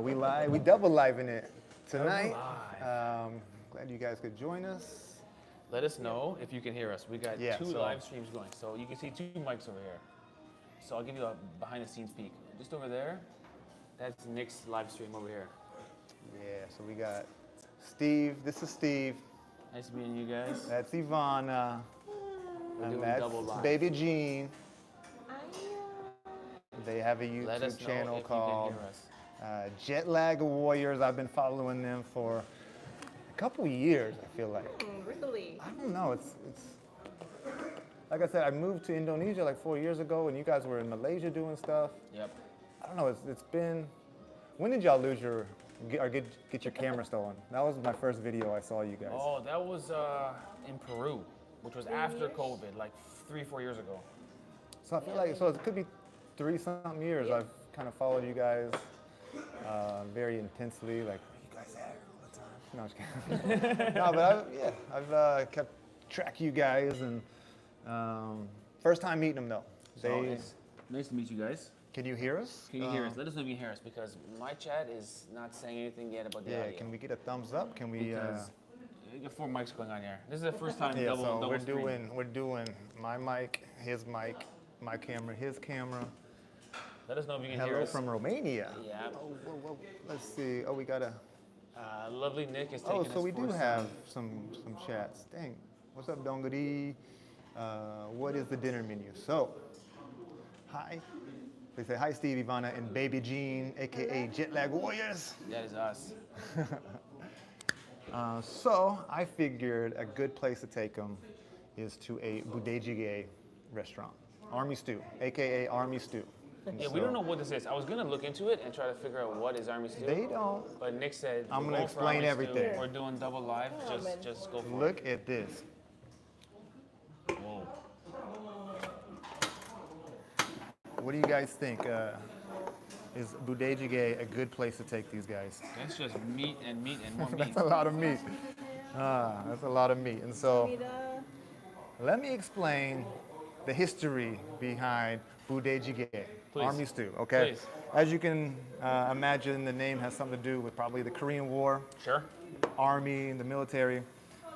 We double live in it tonight. Glad you guys could join us. Let us know if you can hear us. We got two live streams going, so you can see 2 mics over here. So I'll give you a behind-the-scenes peek. Just over there, that's Nick's live stream over here. Yeah, so we got Steve. This is Steve. Nice meeting you guys. That's Ivana. We're and doing that's double live. Baby Jean. They have a YouTube channel called JetLag Warriors. I've been following them for a couple years, I feel like. Really? I don't know. It's like I said, I moved to Indonesia like 4 years ago, and you guys were in Malaysia doing stuff. Yep. I don't know. It's been. When did y'all lose your or get your camera stolen? That was my first video I saw you guys. Oh, that was in Peru, which was after COVID, like 3-4 years ago. So I feel like it could be 3-something years. I've kind of followed you guys very intensely. Like, where you guys at all the time? No, I'm just kidding. No, but I've kept track of you guys, and first time meeting them though. Nice to meet you guys. Can you hear us? Can you hear us? Let us know if you can hear us, because my chat is not saying anything yet about the audio. Yeah, can we get a thumbs up? Can we? Because we got 4 mics going on here. This is the first time Yeah, double so screen. we're doing my mic, his mic, my camera, his camera. Let us know if you can hear us. Hello from Romania. Yeah. Oh, let's see. Oh, we got a. Lovely Nick is taking us. Oh, so we do have some chats. Dang. What's up, Dongari? What is the dinner menu? So, hi. They say hi, Steve, Ivana, and Baby Jean, aka JetLag Warriors. That is us. So I figured a good place to take them is to a bude찌개 restaurant, Army Stew, aka Army Stew. Yeah, we don't know what this is. I was gonna look into it and try to figure out what is Army Stew. They don't. But Nick said I'm gonna explain everything. We're doing double live. Just go for it. Look at this. Whoa. What do you guys think? Is bude찌개 a good place to take these guys? That's just meat and more meat. That's a lot of meat. That's a lot of meat. And so, let me explain the history behind bude찌개, Army Stew, okay? Please. As you can imagine, the name has something to do with probably the Korean War, Sure. Army, and the military.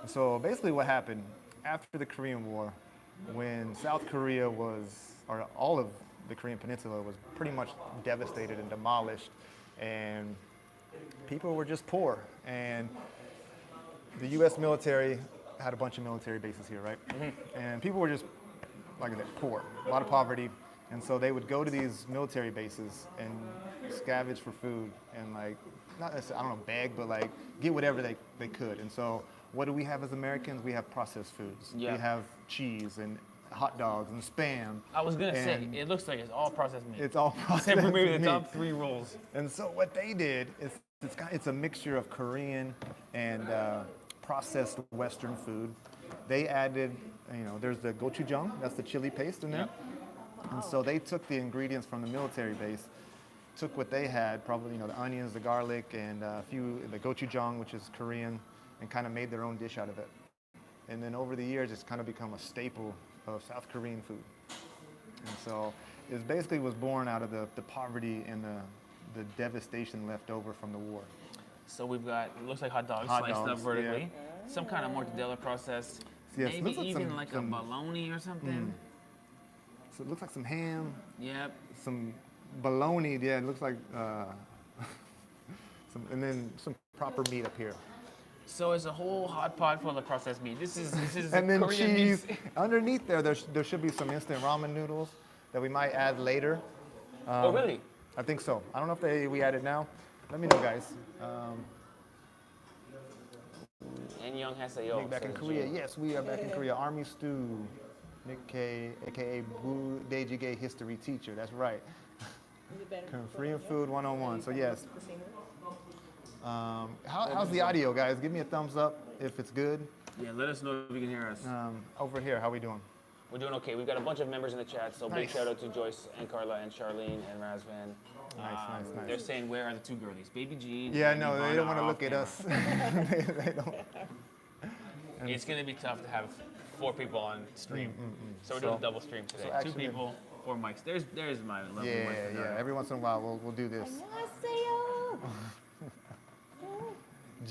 So basically what happened after the Korean War, when South Korea was, or all of the Korean Peninsula was pretty much devastated and demolished, and people were just poor. And the U.S. military had a bunch of military bases here, right? Mm-hmm. And people were just, like I said, poor, a lot of poverty. And so they would go to these military bases and scavenge for food and like, not necessarily, I don't know, beg, but like get whatever they could. And so what do we have as Americans? We have processed foods. Yeah. We have cheese and hot dogs and Spam. I was gonna say, it looks like it's all processed meat. It's all processed Except for maybe the meat. top 3 rolls. And so what they did is it's a mixture of Korean and processed Western food. They added, there's the gochujang, that's the chili paste in there. Yep. And so they took the ingredients from the military base, took what they had, probably the onions, the garlic, and the gochujang, which is Korean, and kind of made their own dish out of it. And then over the years, it's kind of become a staple of South Korean food. And so it basically was born out of the poverty and the devastation left over from the war. So we've got, it looks like hot dogs sliced up vertically. Yeah. Some kind of mortadella process. Yes, maybe like even like a bologna or something. So it looks like some ham. Yep. Some bologna, yeah, it looks like, and then some proper meat up here. So it's a whole hot pot full of processed meat. This is and then Korean cheese. Meat. Underneath there should be some instant ramen noodles that we might add later. Oh, really? I think so. I don't know if we add it now. Let me know, guys. And Young Haseyo. Back in Korea. Yes, we are back in Korea. Army Stew. Nick K, aka bude찌개 history teacher. That's right. Korean food 101. So yes. How's the audio, guys? Give me a thumbs up if it's good. Yeah, let us know if you can hear us. Over here, how we doing? We're doing okay. We've got a bunch of members in the chat, so big Nice. shout out to Joyce and Carla and Charlene and Razvan. Nice. They're saying, where are the 2 girlies? Baby Jean. Yeah, and no, they Ivana don't want to are look off at camera. us. they don't. It's going to be tough to have 4 people on stream. So we're doing a double stream today. 2 actually- people, 4 mics. There's my lovely wife. Yeah. Every once in a while, we'll do this.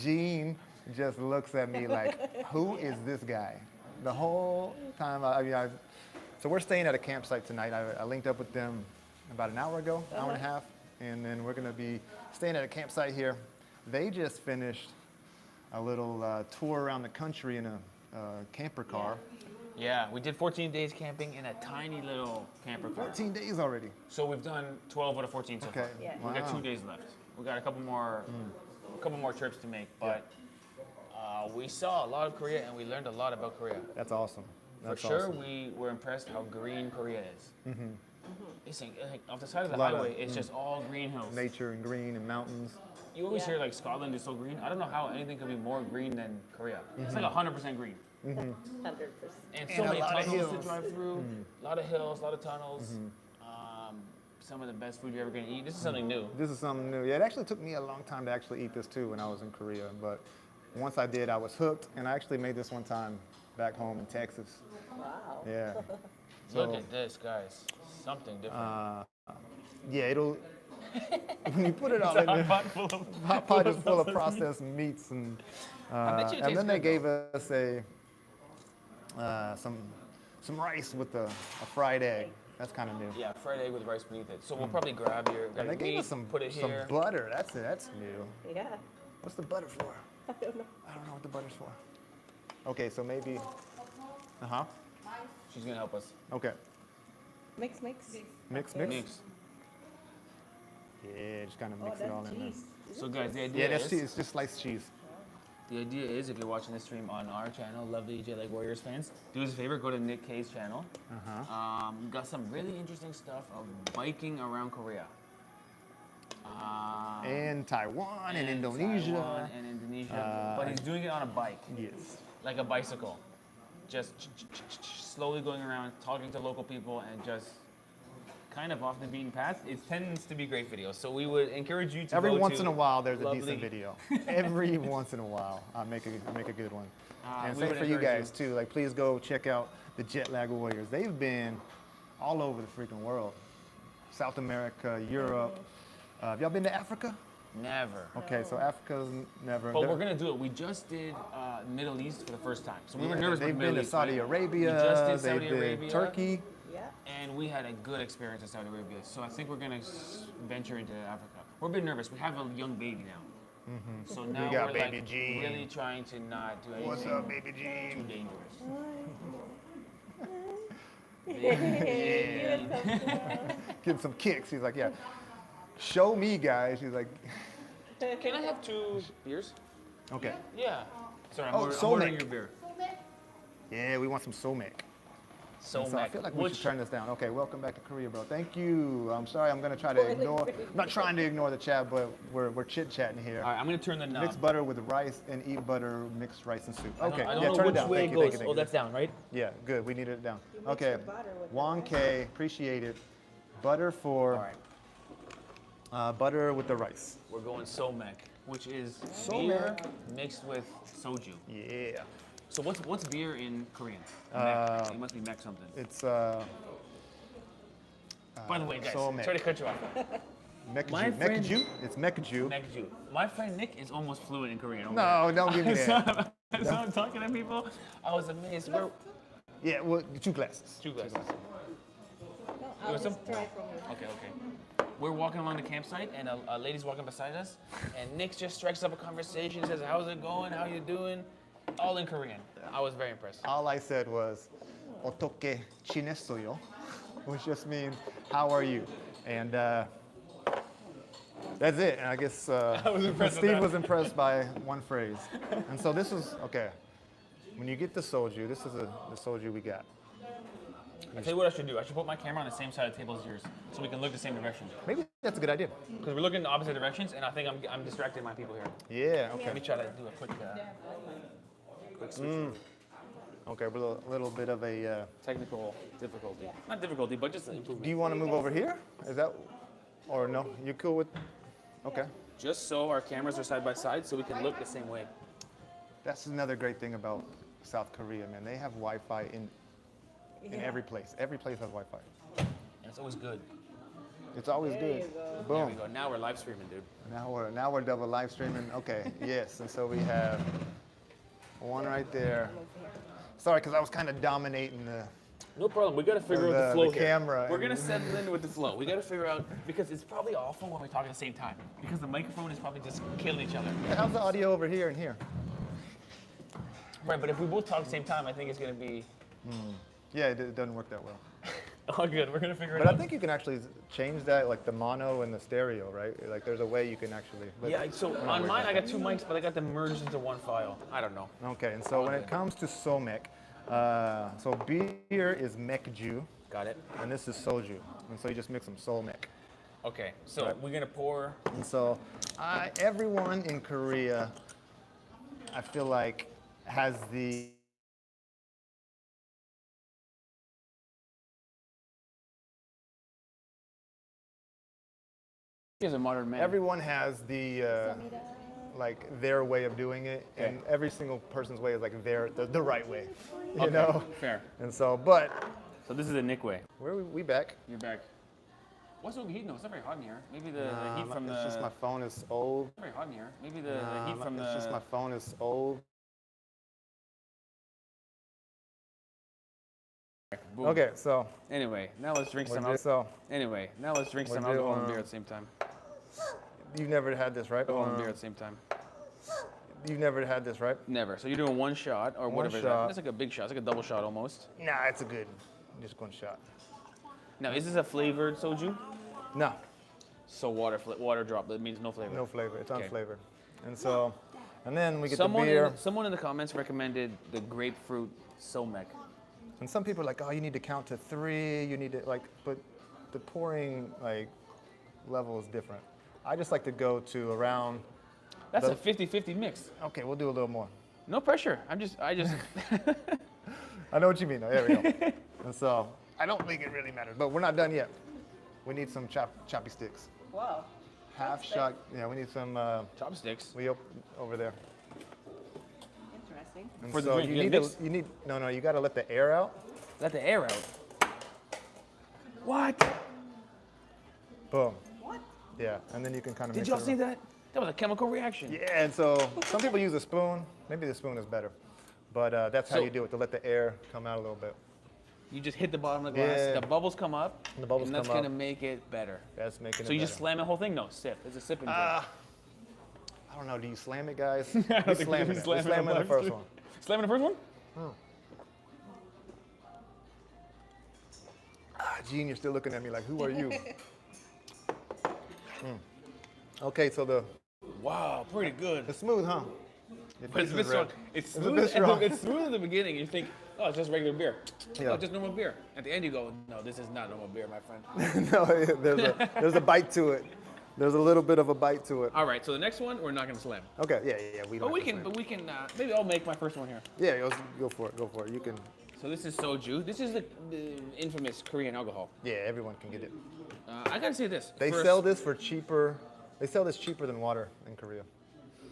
Gene just looks at me like, who is this guy? The whole time, so we're staying at a campsite tonight. I linked up with them about an hour ago, hour and a half, and then we're gonna be staying at a campsite here. They just finished a little tour around the country in a camper car. Yeah, we did 14 days camping in a tiny little camper car. 14 days already. So we've done 12 out of 14 so far. Yeah. We got 2 days left. We got a couple more trips to make, but we saw a lot of Korea and we learned a lot about Korea. That's awesome. That's For sure, awesome. we were impressed how green Korea is. Mm-hmm. It's like off the side of the Lot of- highway, it's just all green hills. Nature and green and mountains. You always Yeah. hear like Scotland is so green. I don't know how anything could be more green than Korea. It's like 100% green. 100%. And And so a many lot of tunnels to hills. drive through. A lot of hills, a lot of tunnels. Some of the best food you're ever gonna eat. This is something new. This is something new. Yeah, it actually took me a long time to actually eat this too when I was in Korea, but once I did, I was hooked, and I actually made this one time back home in Texas. Wow. Yeah. Look So, at this, guys. Something different. yeah, it'll, when you put it all It's in a there, hot pot full of hot pot is full of processed meats, and bet you it and then they tastes gave us some rice with a fried egg. That's kind of new. Yeah, fried egg with rice beneath it. So we'll probably grab your And they gave meat, us some put it here. butter. That's new. Yeah. What's the butter for? I don't know. I don't know what the butter's for. Okay, so maybe. She's gonna help us. Okay. Mix. Mix. Mix. Yeah, just kind of Oh, mix it all that's in there. cheese. So guys, the idea Yeah, that's is cheese. It's just sliced cheese. the idea is if you're watching this stream on our channel, lovely JetLag Warriors fans, do us a favor, go to Nick K's channel. We got some really interesting stuff of biking around Korea. And Taiwan and Indonesia. Taiwan and Indonesia. But he's doing it on a bike, Yes. like a bicycle. Just slowly going around, talking to local people, and just kind of off the beaten path. It tends to be great videos. So we would encourage you to Every go once to in a while, there's a lovely- decent video. Every once in a while, I make a good one. And we same would for you encourage guys too. Like, please go check out the JetLag Warriors. They've been all over the freaking world. South America, Europe. Have y'all been to Africa? Never. Okay, so Africa's never. But we're gonna do it. We just did Middle East for the first time, so we were Yeah, nervous. They've with been Middle to East, Saudi right? Arabia. We just did they Saudi did Arabia, Turkey. Yeah. and we had a good experience in Saudi Arabia. So I think we're gonna venture into Africa. We're a bit nervous. We have a young baby now, so now got we're baby like Gene. really trying to not do anything What's up, baby too Gene? dangerous. Getting some kicks. He's like, yeah. Show me, guys. She's like, Can I have 2 beers? okay. Yeah. Sorry, I'm, Oh, I'm ordering Somek. your beer. Yeah, we want some somek. So, So I Mac, feel like we which- should turn this down. Okay, welcome back to Korea, bro. Thank you. I'm sorry, I'm gonna try to ignore. I'm not trying to ignore the chat, but we're chit chatting here. All right, I'm gonna turn the knob. Mix butter with rice and eat butter, mixed rice and soup. Okay, I don't yeah, know turn it which down. way Thank it you, thank goes. you, thank Oh, you. that's down, right? Yeah, good. We needed it down. mix Okay, the butter with the Wong K, appreciate it. Butter for All right. butter with the rice. We're going Somek, which is Somek. beer mixed with soju. Yeah, So what's beer in Korean? Uh, Mek. It must be Mek something. it's By the way, guys, Somek. sorry to cut you off. My Mekju. friend- Mekju? It's Mekju. Mekju. My friend Nick is almost fluent in Korean. No, don't give me that. So I'm talking to people. I was amazed. We're Yeah, well, 2 glasses. 2 glasses. No, I'll was just some- try from you. Okay. We're walking along the campsite, and a lady's walking beside us, and Nick just strikes up a conversation. Says, "How's it going? How you doing?" All in Korean. I was very impressed. All I said was, "어떻게 지냈어요?" which just means, "How are you?" And that's it. And I guess was impressed with Steve that. was impressed by one phrase. And so this is okay. When you get the soju, this is the soju we got. I tell you what I should do. I should put my camera on the same side of the table as yours, so we can look the same direction. Maybe that's a good idea. Because we're looking in opposite directions, and I think I'm distracting my people here. Yeah. Let me Okay. try to do a quick switch. Okay. We're a little bit of a. Technical difficulty. Not difficulty, but just an improvement. Do you want to move over here? Is that, or no? You cool with? Okay. Just so our cameras are side by side, so we can look the same way. That's another great thing about South Korea, man. They have Wi-Fi in Yeah. every place. Every place has Wi-Fi. And it's always good. It's always There good. you go. There Boom. we go. Now we're live streaming, dude. Now we're double live streaming. Okay, yes. And so we have one right there. I'm over here. Sorry, because I was kind of dominating the. No problem. We got to figure out the flow here. camera. We're gonna settle in with the flow. We got to figure out because it's probably awful when we talk at the same time because the microphone is probably just killing each other. How's the audio over here and here? Right, but if we both talk at the same time, I think it's gonna be Yeah, it doesn't work that well. all good. We're gonna figure it But out. I think you can actually change that, like the mono and the stereo, right? Like there's a way you can actually. But Yeah. So on mine, I got two mics, but I got them merged into one file. I don't know. Okay, and so when it comes to somek, so beer is mekju, Got it. and this is soju, and so you just mix them somek. Okay. So Right. we're gonna pour. And so everyone in Korea, I feel like, has the He's a modern man. everyone has the like their way of doing it, and every single person's way is like the right way, you Okay, know. fair. And so, but So this is a Nick way. where are we back? You're back. What's the heat? No, it's not very hot in here. Maybe the heat from it's the. just my phone is old. It's not very hot in here. Maybe the heat from It's the. just my phone is old. Boom. Okay, so Anyway, now let's drink some. so Anyway, now let's drink some We'll do, alcohol and beer at the same time. you've never had this, right? Alcohol and beer at the same time. You've never had this, right? Never. So you're doing one shot or One whatever. shot. That's like a big shot. It's like a double shot almost. Nah, it's a good. Just one shot. Now, is this a flavored soju? No, So water drop. That means no flavor. no flavor. It's Okay. unflavored. And so, and then we get Someone the beer. someone in the comments recommended the grapefruit somek. And some people are like, oh, you need to count to 3. You need to like, but the pouring like level is different. I just like to go to around. That's The- a 50-50 mix. Okay, we'll do a little more. No pressure. I just. I know what you mean. Though. There we go. And so I don't think it really matters, but we're not done yet. We need some choppy sticks. Wow. Half shot. Yeah, we need some. Chopsticks. Over there. Interesting. And For the so drink, you you need gotta to, mix? you need no. You got to let the air out. Let the air out. What? Boom. What? Yeah, and then you can kind of. Did y'all see that? That was a chemical reaction. Yeah, and so some people use a spoon. Maybe the spoon is better, but that's how So- you do it to let the air come out a little bit. You just hit the bottom of the glass. Yeah. The bubbles come up. The bubbles and that's come up. gonna make it better. That's making So it you better. just slam the whole thing? No, sip. It's a sipping drink. I don't know. Do you slam it, guys? I We don't think slam we it. slam We it slam on in the live first stream. one. Slam in the first one? Gene, you're still looking at me like, who are you? Okay, so Wow, pretty good. it's smooth, huh? Your But it's a piece bit is strong. red. It's a smooth. bit At strong. it's smooth at the beginning. You think, oh, it's just regular beer. Yeah. Oh, just normal beer. At the end, you go, no, this is not normal beer, my friend. No, there's a bite to it. There's a little bit of a bite to it. All right, so the next one, we're not gonna slam. Okay, yeah. We don't But we have to can. slam. But we can. Maybe I'll make my first one here. Yeah, go for it. You can. So this is soju. This is the infamous Korean alcohol. Yeah, everyone can get it. I gotta say this. They First- sell this for cheaper. They sell this cheaper than water in Korea.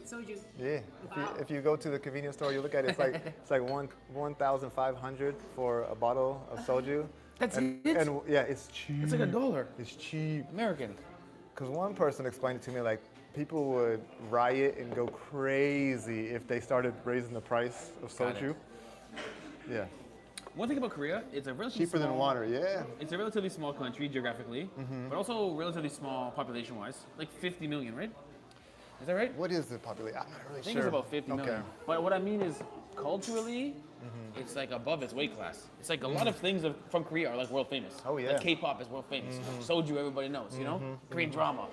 Soju. Yeah. If you go to the convenience store, you look at it. It's like 1,500 for a bottle of soju. That's and, it? And yeah, it's cheap. It's like $1. It's cheap. American. Because one person explained it to me like people would riot and go crazy if they started raising the price of Got it. soju. Yeah. One thing about Korea, it's a relatively Cheaper than small- water. Yeah. It's a relatively small country geographically, but also relatively small population-wise, like 50 million, right? Is that right? What is the population? I'm not really I think sure. it's about 50 million. Okay. But what I mean is, culturally, it's like above its weight class. It's like a lot of things from Korea are like world famous. Oh, yeah. Like K-pop is world famous. Soju, everybody knows, you know? Korean drama.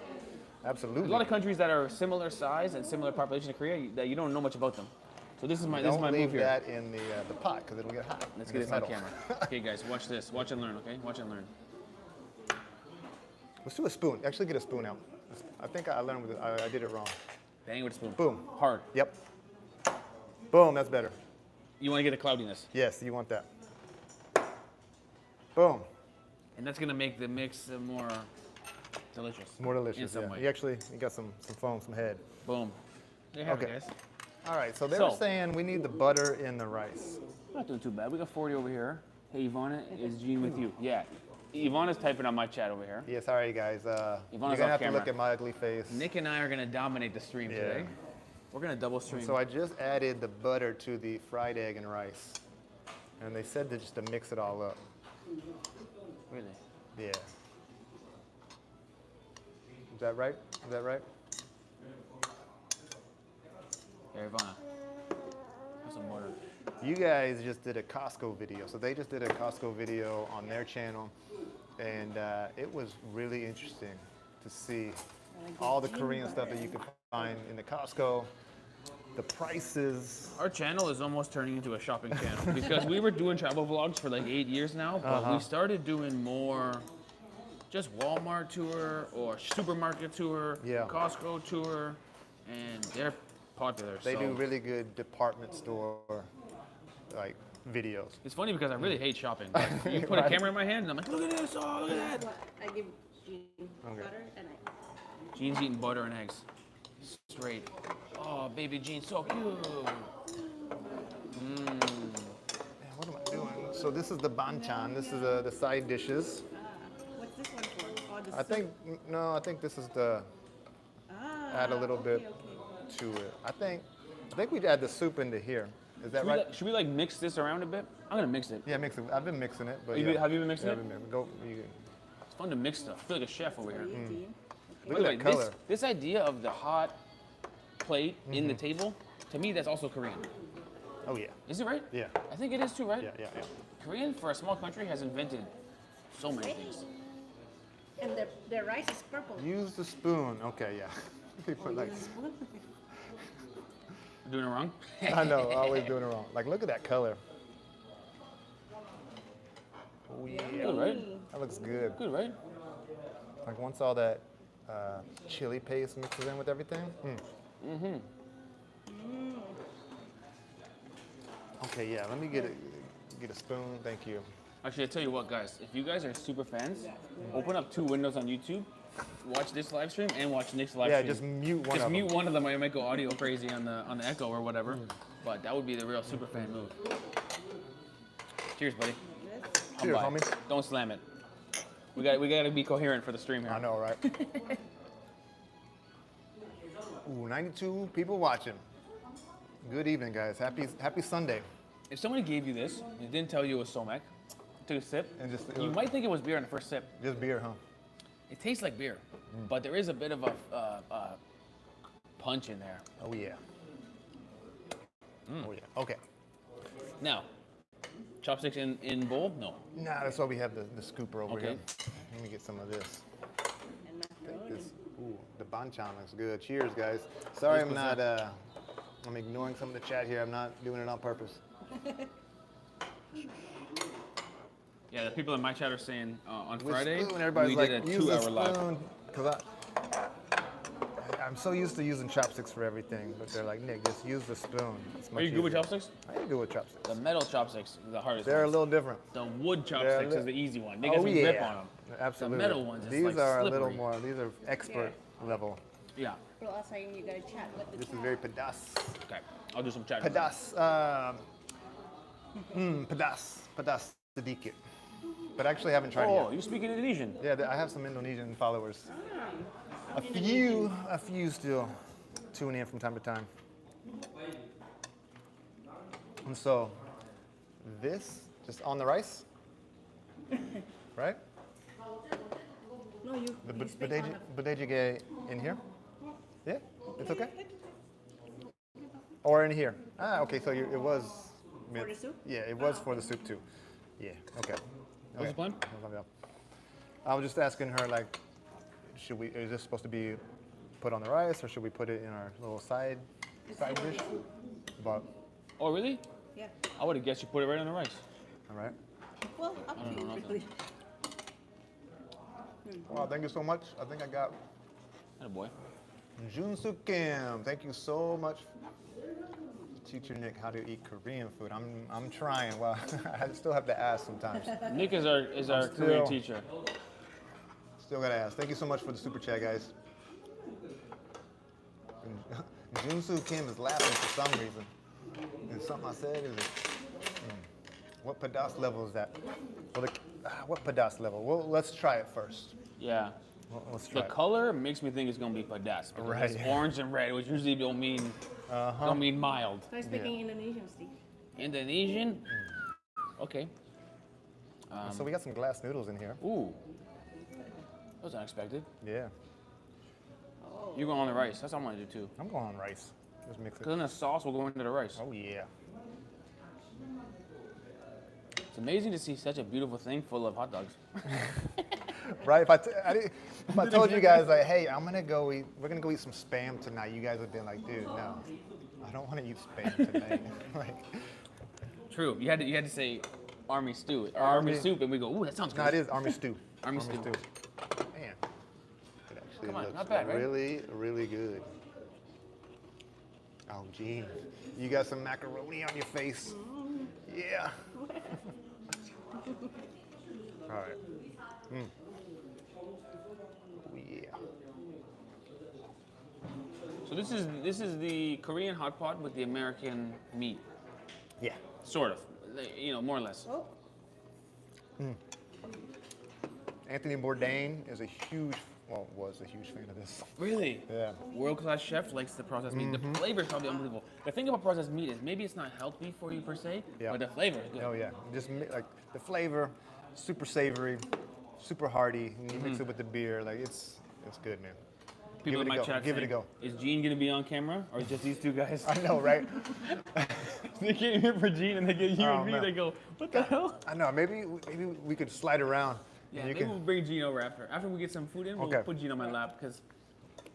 Absolutely. There's a lot of countries that are similar size and similar population to Korea that you don't know much about them. So this is my Don't move leave here. that in the pot because it'll get hot. Let's and get it's this on metal. camera. Okay, guys, watch this. Watch and learn, okay? Watch and learn. Let's do a spoon. Actually, get a spoon out. I think I learned with it. I did it wrong. Bang with a spoon. Boom. Hard. Yep. Boom. That's better. You want to get the cloudiness. Yes, you want that. Boom. And that's going to make the mix more delicious. More delicious. In some Yeah. way. You got some foam, some head. Boom. There you have Okay. it, guys. All right. So they So- were saying we need the butter in the rice. Not doing too bad. We got 40 over here. Hey, Ivana, is Gene with you? Yeah. Ivana's typing on my chat over here. Yeah, sorry guys. You're Ivana's gonna off have camera. to look at my ugly face. Nick and I are gonna dominate the stream today. We're gonna double stream. So I just added the butter to the fried egg and rice, and they said just to mix it all up. Really? Yeah. Is that right? Is that right? Here, Ivana. Have some water. You guys just did a Costco video. So they just did a Costco video on their channel, and it was really interesting to see all the Korean stuff that you could find in the Costco. The prices. Our channel is almost turning into a shopping channel because we were doing travel vlogs for like 8 years now, but we started doing more just Walmart tour or supermarket tour, Costco tour, and they're popular. They do really good department store like videos. It's funny because I really hate shopping. Like, you put a camera in my hand and I'm like, look at this, oh, look at that. I give Jean butter and eggs. Jean's eating butter and eggs. Straight. Oh, baby Jean, so cute. Man, what am I doing? So this is the banchan. This is the side dishes. What's this one for? Oh, the I think this is the add a little bit to it. I think we'd add the soup into here. Is that right? Should we like mix this around a bit? I'm gonna mix it. Yeah, mix it. I've been mixing it, but Have you been mixing it? It's fun to mix stuff. I feel like a chef over here. Look at that color. This idea of the hot plate in the table, to me, that's also Korean. Oh yeah. Is it right? Yeah. I think it is too, right? Yeah. Korean, for a small country, has invented so many things. And their rice is purple. Use the spoon. Okay, yeah. You put like, Doing it wrong? I know, always doing it wrong. Like, look at that color. Oh yeah. Good, right? That looks good. Good, right? Like once all that chili paste mixes in with everything. Okay, yeah. Let me get a spoon. Thank you. Actually, I tell you what, guys. If you guys are super fans, open up 2 windows on YouTube. Watch this live stream and watch Nick's live stream. Yeah, just mute one. Just mute one of them. I might go audio crazy on the echo or whatever. But that would be the real super fan move. Cheers, buddy. Cheers, homie. Don't slam it. We got to be coherent for the stream here. I know, right? Ooh, 92 people watching. Good evening, guys. Happy Sunday. If somebody gave you this and didn't tell you it was somek, took a sip, And just you might think it was beer on the first sip. just beer, huh? It tastes like beer, but there is a bit of a punch in there. Oh yeah. Oh yeah. Okay. Now, chopsticks in bowl? No. Nah, that's why we have the scooper over Okay. here. Let me get some of this. And macaroni. Ooh, the banchan looks good. Cheers, guys. Sorry, I'm not. I'm ignoring some of the chat here. I'm not doing it on purpose. Yeah, the people in my chat are saying on With Friday spoon, everybody's we like, did a use the 2-hour live. spoon, because I'm so used to using chopsticks for everything, but they're like, Nick, just use the spoon. It's Are much you good with easier. chopsticks? I am good with chopsticks. The metal chopsticks are the hardest They're a ones. little different. The wood chopsticks is the easy one. They got Oh some yeah, grip on them. absolutely. The metal ones, it's These like are slippery. a little more. These are expert level. Yeah. Well, also you gotta chat with the This chat. is very pedas. Okay. I'll do some chat. Pedas. Pedas sedikit. But actually, I haven't tried it Oh, yet. you speak in Indonesian? Yeah, I have some Indonesian followers. A few still tune in from time to time. And so, this just on the rice, right? No, you. The you speak on budejiga in here? Yeah, it's okay. Or in here? Ah, okay. So it was. For the soup? Yeah, it was for the soup too. Yeah. Okay. What's the plan? I was just asking her, like, is this supposed to be put on the rice, or should we put it in our little side dish? But, Oh, really? Yeah. I would have guessed you put it right on the rice. all right. Well, up to you, really. Wow, thank you so much. I think I got Attaboy. Junsu Kim. Thank you so much. Teacher Nick how to eat Korean food. I'm trying. Well, I still have to ask sometimes. Nick is our Korean teacher. Still gotta ask. Thank you so much for the super chat, guys. Junsu Kim is laughing for some reason. Is something I said? Is it? What pedas level is that? Well, what pedas level? Well, let's try it first. Yeah. Well, let's try The it. color makes me think it's gonna be pedas. Because Right. it's orange and red, which usually don't mean mild. Try speaking Indonesian, Steve. Indonesian? Okay. So we got some glass noodles in here. Ooh. That was unexpected. Yeah. You're going on the rice. That's what I'm gonna do too. I'm going on rice. Just mix Because it. then the sauce will go into the rice. Oh yeah. It's amazing to see such a beautiful thing full of hot dogs. Right? If I told you guys like, hey, we're gonna go eat some Spam tonight, you guys would have been like, dude, no, I don't want to eat Spam tonight. Like, True. You had to say army stew or army soup, and we go, ooh, that sounds good. no, it is Army Stew. Army stew. Man, it actually Come on, looks not bad, right? really, really good. Oh, Gene, you got some macaroni on your face. Yeah. All right. Oh, yeah. So this is the Korean hot pot with the American meat, Yeah. sort of, more or less. Oh, Anthony Bourdain is was a huge fan of this. Really? Yeah. World-class chef likes the processed meat. The flavor is probably unbelievable. The thing about processed meat is maybe it's not healthy for you per se, Yeah. but the flavor is good. Oh yeah, just like the flavor, super savory, super hearty. And you mix it with the beer, like it's good, man. People in Give it my a go. chat Give it a saying, go. is Gene gonna be on camera or just these two guys? I know, right? They came here for Gene and they get you Oh, and me. man. They go, what the hell? I know. Maybe we could slide around. Yeah, and you maybe can. we'll bring Gene over after. After we get some food in, we'll Okay. put Gene on my lap because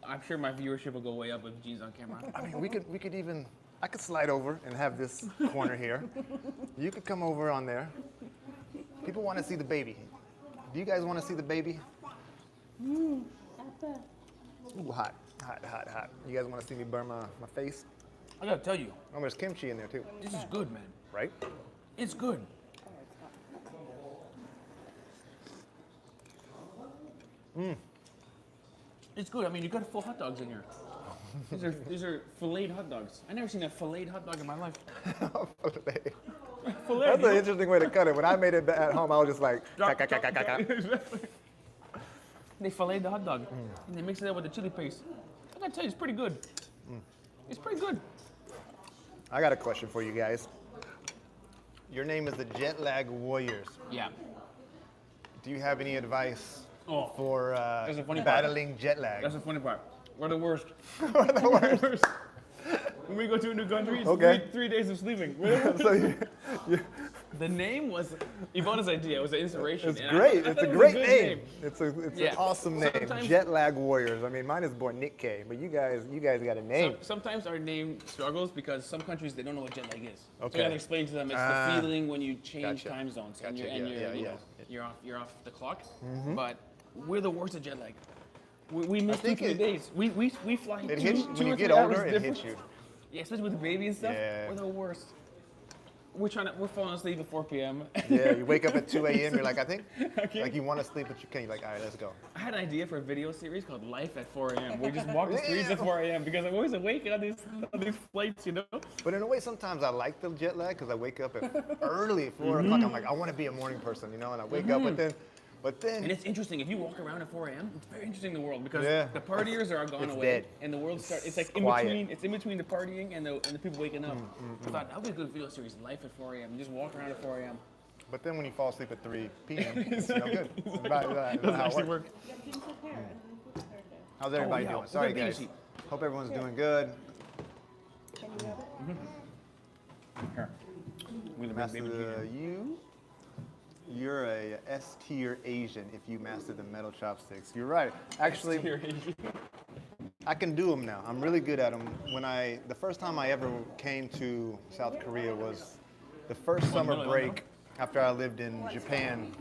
I'm sure my viewership will go way up if Gene's on camera. I mean, we could even. I could slide over and have this corner here. You could come over on there. People want to see the baby. Do you guys want to see the baby? Appa. Ooh, hot. You guys want to see me burn my face? I gotta tell you, Oh, there's kimchi in there too, this is good, man. right? It's good. It's good. I mean, you got full hot dogs in here. These are filleted hot dogs. I never seen a filleted hot dog in my life. Fillet. Filleted. That's an interesting way to cut it. When I made it at home, I was just like, Exactly. They filleted the hot dog and they mix it up with the chili paste. I gotta tell you, it's pretty good. It's pretty good. I got a question for you guys. Your name is the JetLag Warriors. Yeah. Do you have any advice Oh, for That's a funny part. battling jet lag? that's the funny part. We're the worst. We're the worst. When we go to a new country, it's Okay. 3 days of sleeping. We're the worst. So The name was Ivana's idea. It was an inspiration. it's and great. I It's thought a it was great good name. It's Yeah. an awesome name. Sometimes- JetLag Warriors. I mean, mine is born Nick K, but you guys got a name. Sometimes our name struggles because some countries they don't know what jet lag is. So Okay. you gotta explain to them it's the feeling when you change Gotcha. time zones and Gotcha. you're off the clock. But we're the worst at jet lag. We miss think 2-3 it- days. We fly It two, hits 2 when or you 3 get hours older. It different. hits you. Yeah, especially with the baby and stuff. Yeah. We're the worst. We're falling asleep at 4 p.m. Yeah, you wake up at 2 a.m. You're like, I think, Okay. like you want to sleep, but you can't. You're like, all right, let's go. I had an idea for a video series called Life at 4 a.m. We just walk the streets at 4 a.m. because I'm always awake on these flights, you know? But in a way, sometimes I like the jet lag because I wake up at early at 4 o'clock. I'm like, I want to be a morning person, you know, and I wake up, but then, And it's interesting, if you walk around at 4 a.m., it's very interesting in the world because Yeah. the partiers are gone It's away dead. and the world starts, it's like quiet. it's in between the partying and the people waking up. I thought that would be a good video series, Life at 4 a.m. You just walk around at 4 a.m. but then when you fall asleep at 3 p.m., it's no good. It's about Doesn't how it actually works. work. You have pizza here. How's everybody yeah. doing? Look Sorry, at guys. Beansy. Hope everyone's doing good. Can you have it? Here. I'm gonna Master, bring baby Gina. you're a S tier Asian if you master the metal chopsticks. You're right. Actually, I can do them now. I'm really good at them. The first time I ever came to South Korea was the first summer break after I lived in Japan,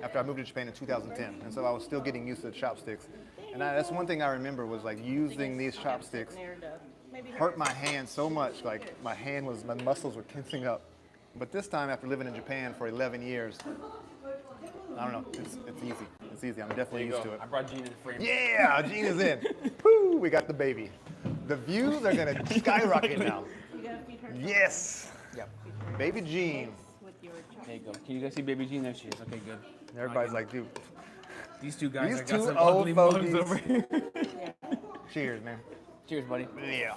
after I moved to Japan in 2010. And so I was still getting used to the chopsticks. And that's one thing I remember was like using these chopsticks Snared up. Maybe hurt my hand so much, like my muscles were tensing up. But this time, after living in Japan for 11 years, I don't know, it's easy. It's easy, I'm definitely used to it. I brought Gina in the frame. Yeah, Gene is in. Woo, we got the baby. The views are gonna skyrocket now. you gotta feed her Yes. Yep. Baby Gene. with your chocolate. There you go. Can you guys see baby Gina? There she is. Okay, good. Everybody's like, dude, these two guys these are got two some old ugly mugs fogies. over here. Cheers, man. Cheers, buddy. Yeah.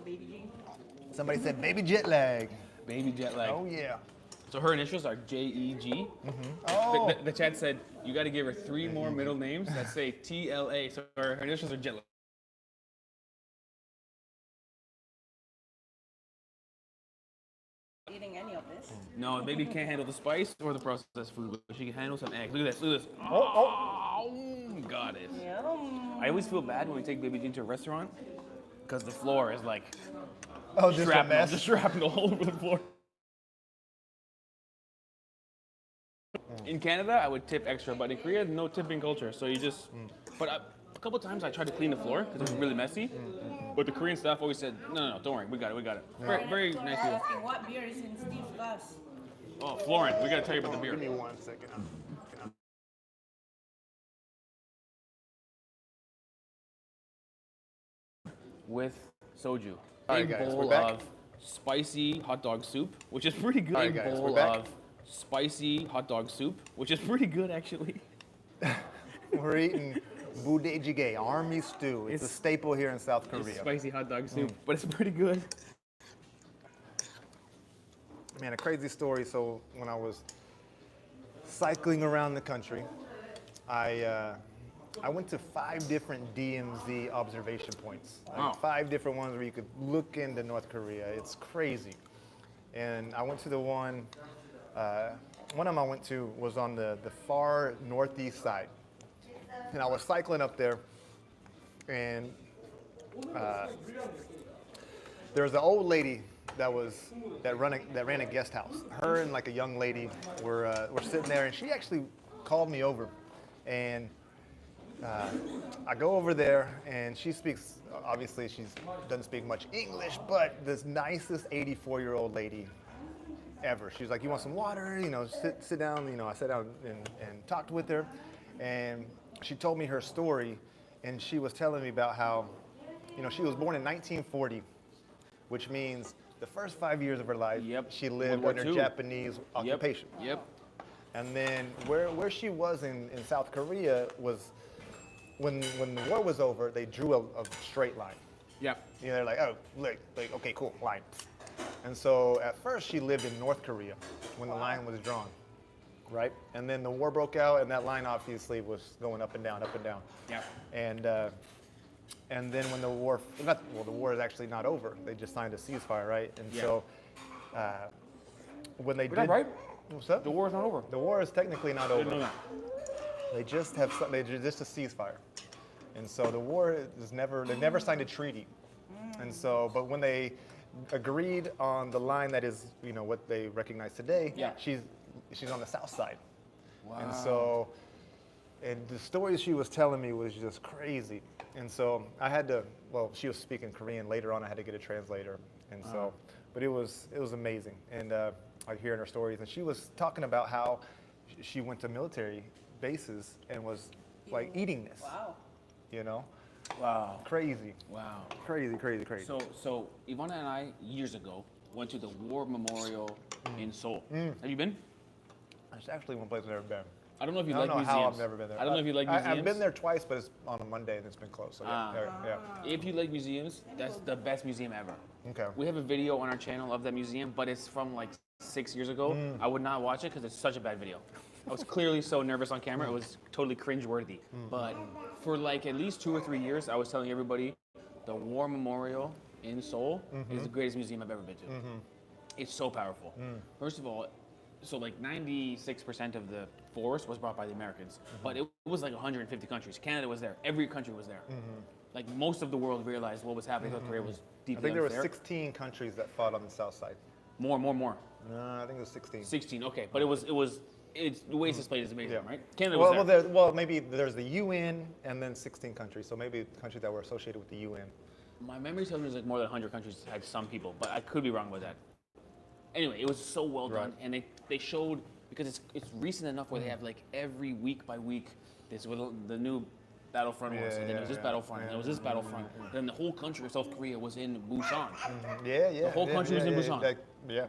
Baby G. Somebody said baby jet lag. Baby JetLag. Oh yeah. So her initials are JEG. Oh. The chat said you got to give her 3 more middle names that say TLA. So her initials are JetLag. Eating any of this? No, baby can't handle the spice or the processed food, but she can handle some eggs. Look at this. Look at this. Oh, got it. Yum. I always feel bad when we take baby G to a restaurant because the floor is like oh, just a shrapnel, mess. just shrapnel all over the floor. In Canada, I would tip extra, but in Korea, no tipping culture. So you just, but a couple times I tried to clean the floor because it was really messy. But the Korean staff always said, no, don't worry, we got it, we got it. Very, very nice people. Asking what beer is in Steve's glass? Oh, Florent, we got to tell you about the beer. Give me 1 second. With soju. All right, Big guys, bowl we're back. of spicy hot dog soup, which is pretty good. All right, Big guys, bowl we're back. of spicy hot dog soup, which is pretty good actually. We're eating budae army stew. It's a It's- staple here in South It's Korea. spicy hot dog soup, but it's pretty good. Man, a crazy story. So when I was cycling around the country, I went to 5 different DMZ observation points. Like Wow. 5 different ones where you could look into North Korea. It's crazy. And I went to the one of them I went to was on the far northeast side. And I was cycling up there, and there was an old lady that ran a guest house. Her and like a young lady were sitting there, and she actually called me over, and I go over there, and she speaks. Obviously, she doesn't speak much English, but this nicest 84-year-old lady ever. She was like, "You want some water? You know, sit down." You know, I sat down and talked with her, and she told me her story, and she was telling me about how, you know, she was born in 1940, which means the first 5 years of her life, Yep. she lived World War under II. Japanese occupation. Yep. And then where she was in South Korea was, when the war was over, they drew a straight line. Yep. You know, they're like, oh, look, like, okay, cool, line. And so at first she lived in North Korea when the line was drawn, right? And then the war broke out, and that line obviously was going up and down, up and down. Yep. And then when the war, the war is actually not over. They just signed a ceasefire, right? And Yeah. so when they Is did, that right? What's up? The war is not over. The war is technically not Didn't know over. that. They just have just a ceasefire, and so the war is they never signed a treaty, and so but when they agreed on the line that is, you know, what they recognize today, Yeah. she's on the south side, Wow. and so the stories she was telling me was just crazy, and so I had to, well, she was speaking Korean. Later on I had to get a translator, and so but it was amazing, and I hearing her stories, and she was talking about how she went to military bases and was like eating this, Wow. you know, Wow. crazy, Wow. crazy. So Ivana and I years ago went to the War Memorial in Seoul. Have you been? It's actually one place I've never been. I don't know if you I don't like know museums. how I've never been there. I don't know if you like museums. I've been there twice, but it's on a Monday and it's been closed. So yeah. If you like museums, that's the best museum ever. Okay. We have a video on our channel of that museum, but it's from like 6 years ago. I would not watch it because it's such a bad video. I was clearly so nervous on camera. It was totally cringe-worthy. But for like at least 2 or 3 years, I was telling everybody the War Memorial in Seoul is the greatest museum I've ever been to. It's so powerful. First of all, so like 96% of the force was brought by the Americans, but it was like 150 countries. Canada was there. Every country was there. Like most of the world realized what was happening. North Korea was I deeply think there were unfair. 16 countries that fought on the south side. More. No, I think it was 16. 16. Okay, but it's the way it's displayed is amazing, Yeah. right? Canada was there. Well, maybe there's the UN and then 16 countries. So maybe countries that were associated with the UN. My memory tells me there's like more than 100 countries had some people, but I could be wrong about that. Anyway, it was so well done, and they showed, because it's recent enough where they have like every week by week this little, the new Battlefront was, and then there was this Battlefront, and there was this Battlefront, then the whole country of South Korea was in Busan. Yeah. The whole country was in Busan. Yeah.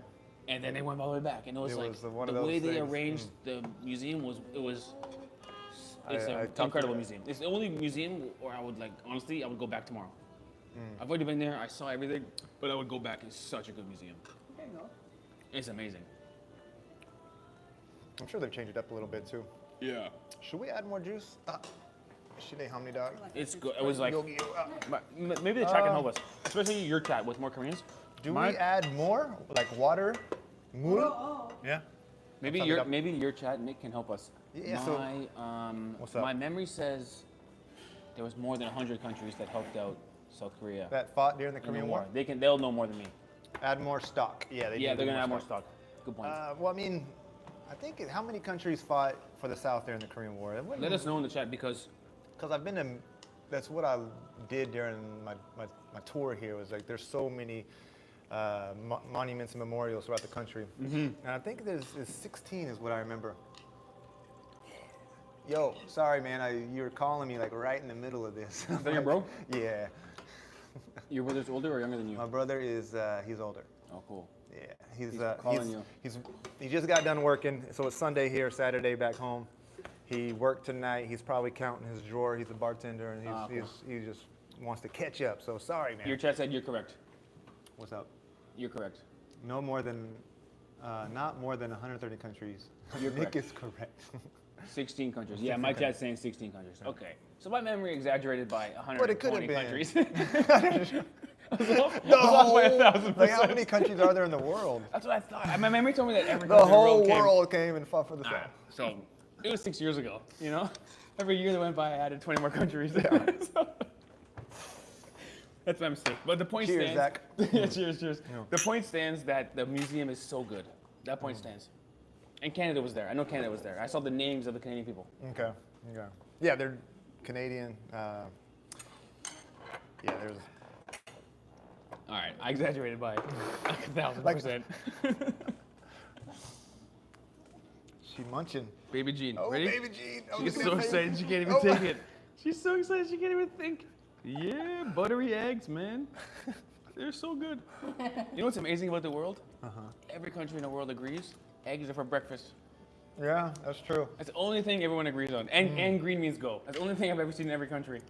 and then they went all the way back, and it was like one the of those way they things. arranged the museum was it's I an talked to incredible them. museum. It's the only museum where I would like honestly I would go back tomorrow. I've already been there. I saw everything, but I would go back. It's such a good museum. There you go. It's amazing. I'm sure they've changed it up a little bit too. Yeah. Should we add more juice? Should how many dog? It's good. It was like but maybe the chat Uh, can help us, especially your chat with more Koreans. Do My- we add more like water? 물? Oh. Yeah. Maybe Sum it your up. maybe your chat Nick can help us. Yeah, so- What's up? My memory says there was more than 100 countries that helped out South Korea That fought during the in the Korean war. War. They'll know more than me. Add more stock. Yeah, Yeah, they're gonna add more stock. Good point. Well, I mean, I think how many countries fought for the South during the Korean War? Let us know in the chat because Because I've been in, that's what I did during my tour here, was like there's so many monuments and memorials throughout the country. And I think there's 16 is what I remember. Yo, sorry man, you were calling me like right in the middle of this. is that your bro? Yeah. Your brother's older or younger than you? My brother is, he's older. Oh, cool. Yeah, He's calling you. he just got done working, so it's Sunday here, Saturday back home. He worked tonight. He's probably counting his drawer. He's a bartender, and Cool. he just wants to catch up. So sorry, man. Your chat said you're correct. What's up? You're correct. No more than, not more than 130 countries. You're Nick correct. is correct. 16 countries. Yeah, my chat's saying 16 countries. Okay. So my memory exaggerated by But it could 120 have countries. been. I was off by 1,000%. Like how many countries are there in the world? That's what I thought. My memory told me that every The country in whole came. world came and fought for the Alright, South. so it was 6 years ago, you know? Every year that went by, I added 20 more countries. So, that's my mistake. But the point Cheers, stands. Zach. Yeah, cheers. The point stands that the museum is so good. That point stands. And Canada was there. I know Canada was there. I saw the names of the Canadian people. Okay. Yeah, they're Canadian. Yeah, there's. All right, I exaggerated by like 1,000%. She munching. Baby Jean, Oh, ready? baby Jean. Oh, She's look at so that excited face. she can't even Oh, take it. She's so excited she can't even think. Yeah, buttery eggs, man. They're so good. You know what's amazing about the world? Every country in the world agrees eggs are for breakfast. Yeah, that's true. That's the only thing everyone agrees on. And green means go. That's the only thing I've ever seen in every country.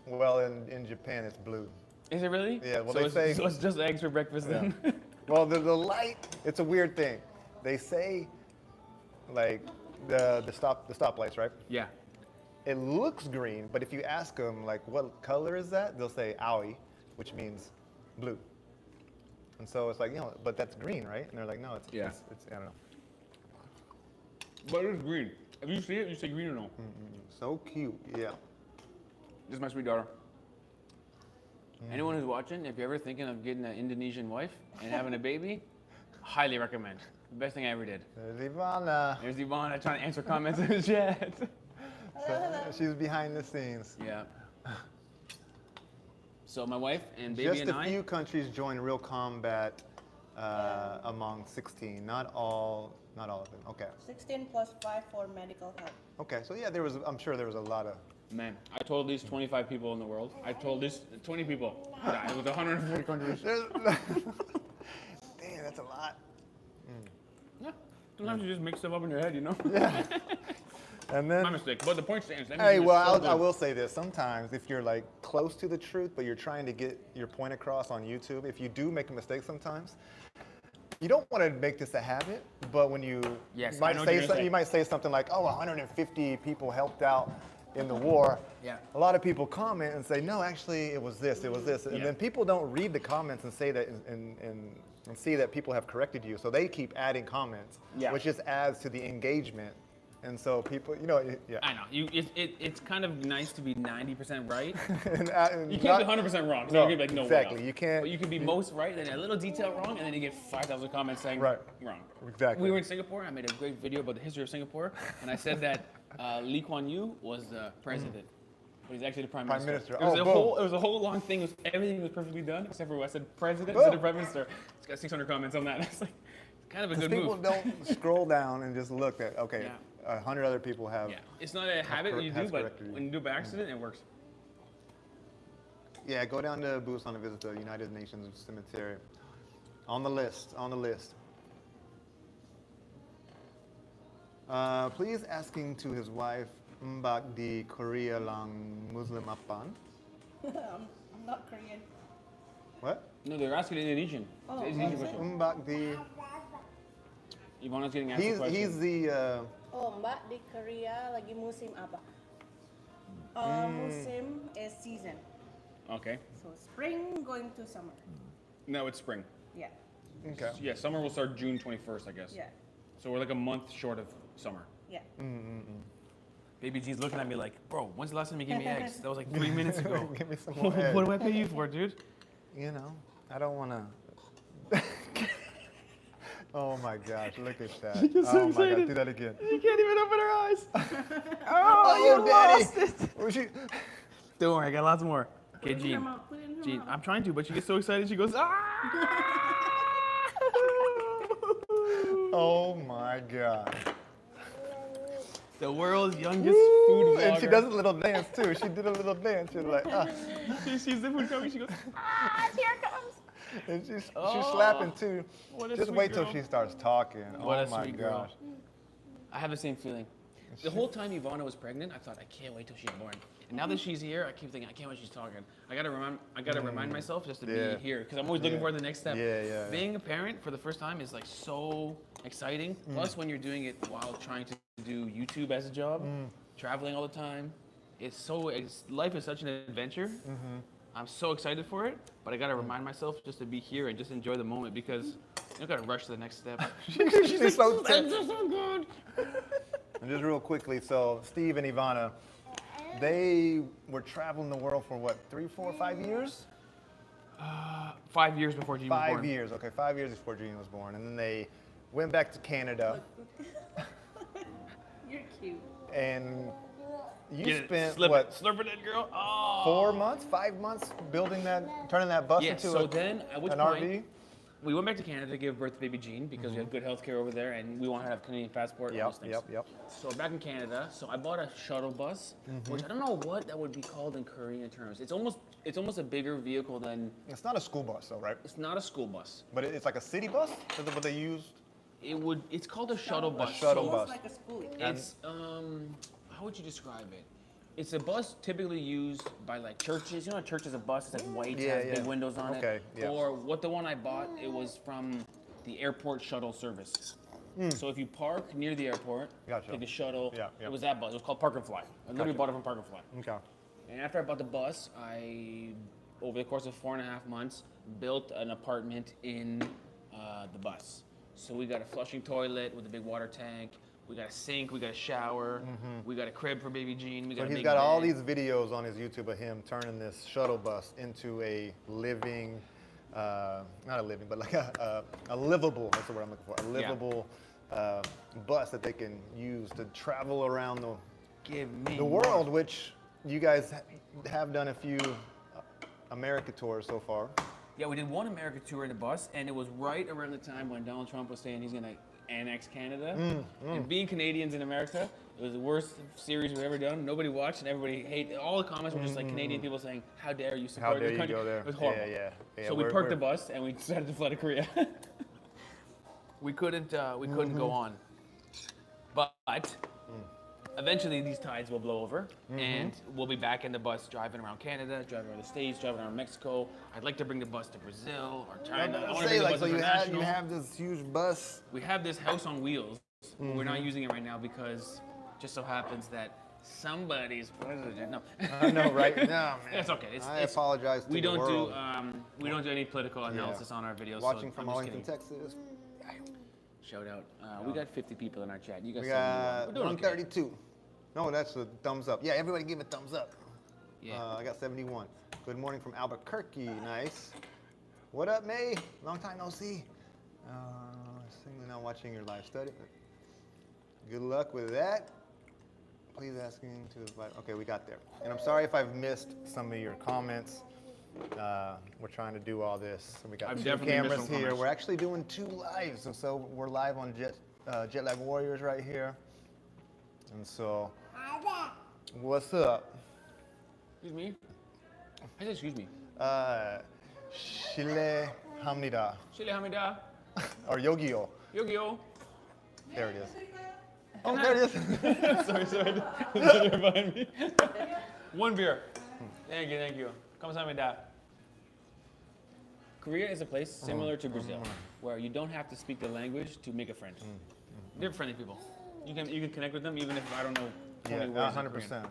Well, in Japan, it's blue. Is it really? Yeah, well, so they it's, say- so it's just eggs for breakfast then? Well, the light, it's a weird thing. They say, like, the stoplights, right? Yeah. It looks green, but if you ask them, like, what color is that? They'll say aoi, which means blue. And so it's like, you know, but that's green, right? And they're like, no, it's I don't know. But it's green. If you see it, you say green or no. So cute, yeah. This is my sweet daughter. Anyone who's watching, if you're ever thinking of getting an Indonesian wife and having a baby, highly recommend. The best thing I ever did. There's Ivana. There's Ivana trying to answer comments in the chat. So, she's behind the scenes. Yeah. So my wife and baby Just and a I. few countries joined real combat among 16. Not all of them. Okay. 16 plus 5 for medical help. Okay. So yeah, I'm sure there was a lot of. Man, I told these 25 people in the world. I told these 20 people. It was 140 countries. Damn, that's a lot. Yeah. Sometimes you just make stuff up in your head, you know? Yeah. And then. My mistake. But the point stands. That Hey, museum is well, so I good. will say this. Sometimes if you're like close to the truth, but you're trying to get your point across on YouTube, if you do make a mistake sometimes, you don't want to make this a habit, but when you Yes, I might know what say you're gonna something, say. you might say something like, oh, 150 people helped out in the war. Yeah. A lot of people comment and say, no, actually, it was this. And Yeah. then people don't read the comments and say that and see that people have corrected you. So they keep adding comments, Yeah. which just adds to the engagement. And so people, yeah. I know. It's kind of nice to be 90% right. And You can't be 100% wrong. So No, you can be like, no exactly. way off. You can't- But you can be most right, then a little detail wrong, and then you get 5,000 comments saying Right. wrong. Exactly. We were in Singapore. I made a great video about the history of Singapore, and I said that Lee Kuan Yew was the president, but he's actually the prime minister. Prime Minister. It was a whole long thing. Everything was perfectly done, except for I said president Boom. instead of prime minister. It's got 600 comments on that. It's like kind of a good People move. don't scroll down and just look at, okay, Yeah. 100 other people have. Yeah, it's not a habit when you do, has but corrected you. when you do it by accident, it works. Yeah, go down to Busan and visit the United Nations Cemetery. On the list. On the list. Please asking to his wife, Mbak di Korea lang Muslim apan? I'm not Korean. What? No, they're asking Indonesian. Oh, It's Indonesian question. Mbak di. Ivana's getting asked a question. He's the. Oh, Mbak di Korea lagi musim apa? Musim is season. Okay. So spring going to summer. No, it's spring. Yeah. Okay. Yeah, summer will start June 21st, I guess. Yeah. So we're like a month short of summer. Yeah. Baby G's looking at me like, bro, when's the last time you gave me eggs? That was like 3 minutes ago. Give me some more eggs. What do I pay you for, dude? You know, I don't want to. Oh my gosh, look at that. gets so Oh my excited. God, do that again. You can't even open her eyes. Oh, you Daddy. lost it. Was she? Don't worry, I got lots more. Okay, Put it in her Jean. mouth, put it in her Jean, mouth. I'm trying to, but she gets so excited, she goes, ah! Oh my God. The world's youngest food vlogger. And she does a little dance too. She did a little dance. She's like, ah. She sees the food coming, she goes, ah, here it comes. And she's Oh, slapping too. what a Just sweet wait till girl. she starts talking. What oh a my sweet girl. gosh. I have the same feeling. The whole time Ivana was pregnant, I thought I can't wait till she's born. And now that she's here, I keep thinking I can't wait till she's talking. I gotta remind myself just to Yeah. be here because I'm always looking for the next step. Yeah. Being a parent for the first time is like so exciting. Plus, when you're doing it while trying to do YouTube as a job, traveling all the time, life is such an adventure. I'm so excited for it, but I gotta remind myself just to be here and just enjoy the moment because you don't gotta rush to the next step. She's so This is so good. And just real quickly, so Steve and Ivana, they were traveling the world for what, 3, 4, 5 years? 5 years before Jean was born. 5 years, okay, 5 years before Jean was born. And then they went back to Canada. You're cute. And you Get it, spent, slip what, it, slurp it in, girl. Oh. 4 months, 5 months building turning that bus Yeah, into so then at which an point, RV? we went back to Canada to give birth to baby Jean because we have good health care over there and we want her to have Canadian passport and all those things. Yep. So we're back in Canada, so I bought a shuttle bus, which I don't know what that would be called in Korean terms. It's almost a bigger vehicle than, It's not a school bus, though, right? it's not a school bus. But it's like a city bus? Is that what they used? It's called a shuttle bus. shuttle So bus. Almost like a schoolie. It's, how would you describe it? It's a bus typically used by like churches. You know, a church is a bus. It's like white, has big windows on Okay, it. yeah. Or what the one I bought, it was from the airport shuttle service. So if you park near the airport, Gotcha. take a shuttle. Yeah. It was that bus. It was called Park and Fly. I literally Gotcha. bought it from Park and Fly. Okay. And after I bought the bus, I, over the course of 4.5 months, built an apartment in the bus. So we got a flushing toilet with a big water tank. We got a sink, we got a shower, we got a crib for baby Jean, we got So a he's big got all bed. these videos on his YouTube of him turning this shuttle bus into a living, not a living, but like a livable, that's the word I'm looking for, a livable bus that they can use to travel around the world, which you guys have done a few America tours so far. Yeah, we did one America tour in the bus, and it was right around the time when Donald Trump was saying he's gonna annex Canada. And being Canadians in America, it was the worst series we've ever done. Nobody watched, and everybody hated. All the comments were just like Canadian people saying, "How dare you support How dare this you country?" go there? It was horrible. Yeah. So we parked the bus and we decided to fly to Korea. we couldn't go on, but eventually these tides will blow over, and we'll be back in the bus driving around Canada, driving around the States, driving around Mexico. I'd like to bring the bus to Brazil or China. I want to bring the bus so you international. have this huge bus. We have this house on wheels. We're not using it right now because just so happens that somebody's president. No, I know, right? No, man. it's okay. I apologize to we the don't world. do we don't do any political analysis on our videos. Watching so from I'm just Arlington, kidding. Texas. Shout out. We got 50 people in our chat. You guys We got We're doing okay. 132. No, that's a thumbs up. Yeah, everybody give a thumbs up. Yeah. I got 71. Good morning from Albuquerque. Nice. What up, May? Long time no see. Singly now watching your live study. Good luck with that. Please asking to invite. Okay, we got there. And I'm sorry if I've missed some of your comments. We're trying to do all this. So we got I've 2 definitely missed cameras some here. comments. We're actually doing 2 lives. And so we're live on JetLag Warriors right here. And so, what's up? Excuse me. I said excuse me. Chile Hamnida. 실례합니다. Or Yogio. 여기요. There it is. Oh, there it is. sorry. Didn't remind me. One beer. Thank you. 감사합니다. Korea is a place similar to Brazil, where you don't have to speak the language to make a friend. They're friendly people. You can connect with them even if I don't know 20 words in Korean.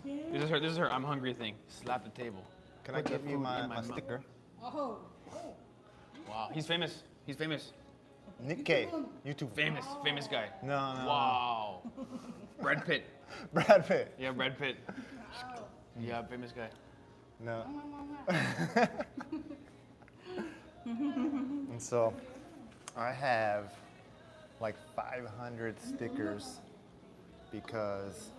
100%. This is her I'm hungry thing. Slap the table. Can I Put the give you food my in mouth. sticker? Oh. Wow, he's famous. Nick K, YouTube. Famous guy. No. Wow. Brad Pitt. Brad Pitt. Yeah, Brad Pitt. Yeah, famous guy. No. And so I have like 500 stickers because